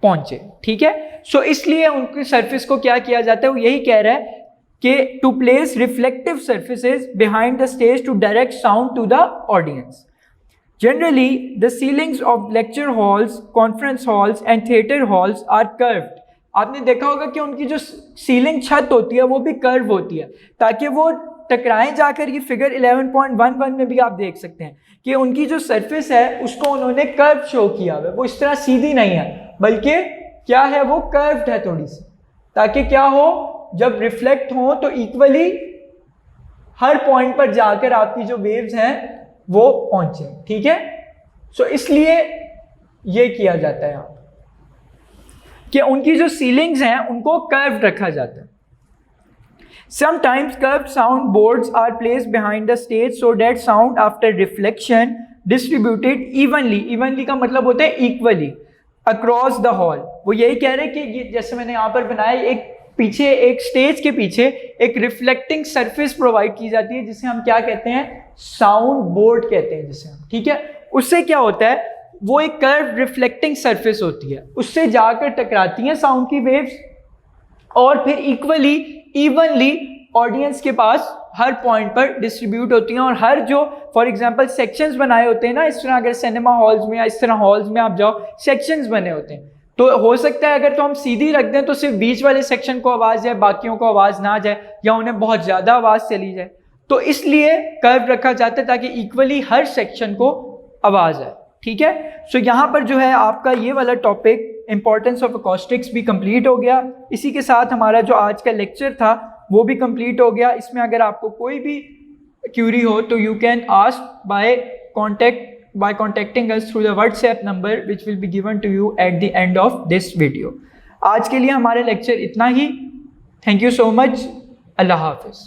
पहुंचे, ठीक है। सो इसलिए उनकी सरफेस को क्या किया जाता है, वो यही कह रहा है कि to place reflective surfaces behind the stage to direct sound to the audience. Generally, the ceilings of lecture halls, conference halls and theater halls are curved. आपने देखा होगा कि उनकी जो सीलिंग छत होती है वो भी कर्व होती है ताकि वो टकराएं जाकर। ये फिगर 11.11 में भी आप देख सकते हैं कि उनकी जो सरफेस है उसको उन्होंने कर्व शो किया है, वो इस तरह सीधी नहीं है बल्कि क्या है, वो कर्व्ड है थोड़ी सी, ताकि क्या हो, जब रिफ्लेक्ट हो तो इक्वली हर पॉइंट पर जाकर आपकी जो वेव्स हैं वो पहुंचे, ठीक है। सो इसलिए ये किया जाता है यहाँ कि उनकी जो सीलिंग्स हैं उनको कर्व रखा जाता है। Sometimes curved sound boards are placed behind the stage so that sound after reflection distributed evenly. Evenly का मतलब होता है equally across the hall. वो यही कह रहे हैं कि ये जैसे मैंने यहाँ पर बनाया, एक पीछे, एक स्टेज के पीछे एक रिफ्लेक्टिंग सरफेस प्रोवाइड की जाती है जिसे हम क्या कहते हैं, साउंड बोर्ड कहते हैं जिसे हम, ठीक है। उससे क्या होता है, वो एक कर्व रिफ्लेक्टिंग सरफेस होती है, उससे जाकर टकराती हैं साउंड की वेव्स और फिर इक्वली इवनली ऑडियंस के पास हर पॉइंट पर डिस्ट्रीब्यूट होती हैं। और हर जो फॉर एग्जांपल सेक्शंस बनाए होते हैं ना, इस तरह अगर सिनेमा हॉल्स में या इस तरह हॉल्स में आप जाओ, सेक्शंस बने होते हैं, तो हो सकता है अगर तो हम सीधी रख दें तो सिर्फ बीच वाले सेक्शन को आवाज़ जाए, बाकियों को आवाज़ ना जाए या उन्हें बहुत ज़्यादा आवाज़ चली जाए। तो इसलिए कर्व रखा जाता है ताकि इक्वली हर सेक्शन को आवाज़ आए, ठीक है। सो यहाँ पर जो है आपका ये वाला टॉपिक इंपॉर्टेंस ऑफ अकॉस्टिक्स भी कंप्लीट हो गया। इसी के साथ हमारा जो आज का लेक्चर था वो भी कंप्लीट हो गया। इसमें अगर आपको कोई भी क्यूरी हो तो you can ask by contacting us through the WhatsApp number which will be given to you at the end of this video. आज के लिए हमारे लेक्चर इतना ही। Thank you so much. Allah हाफिज़।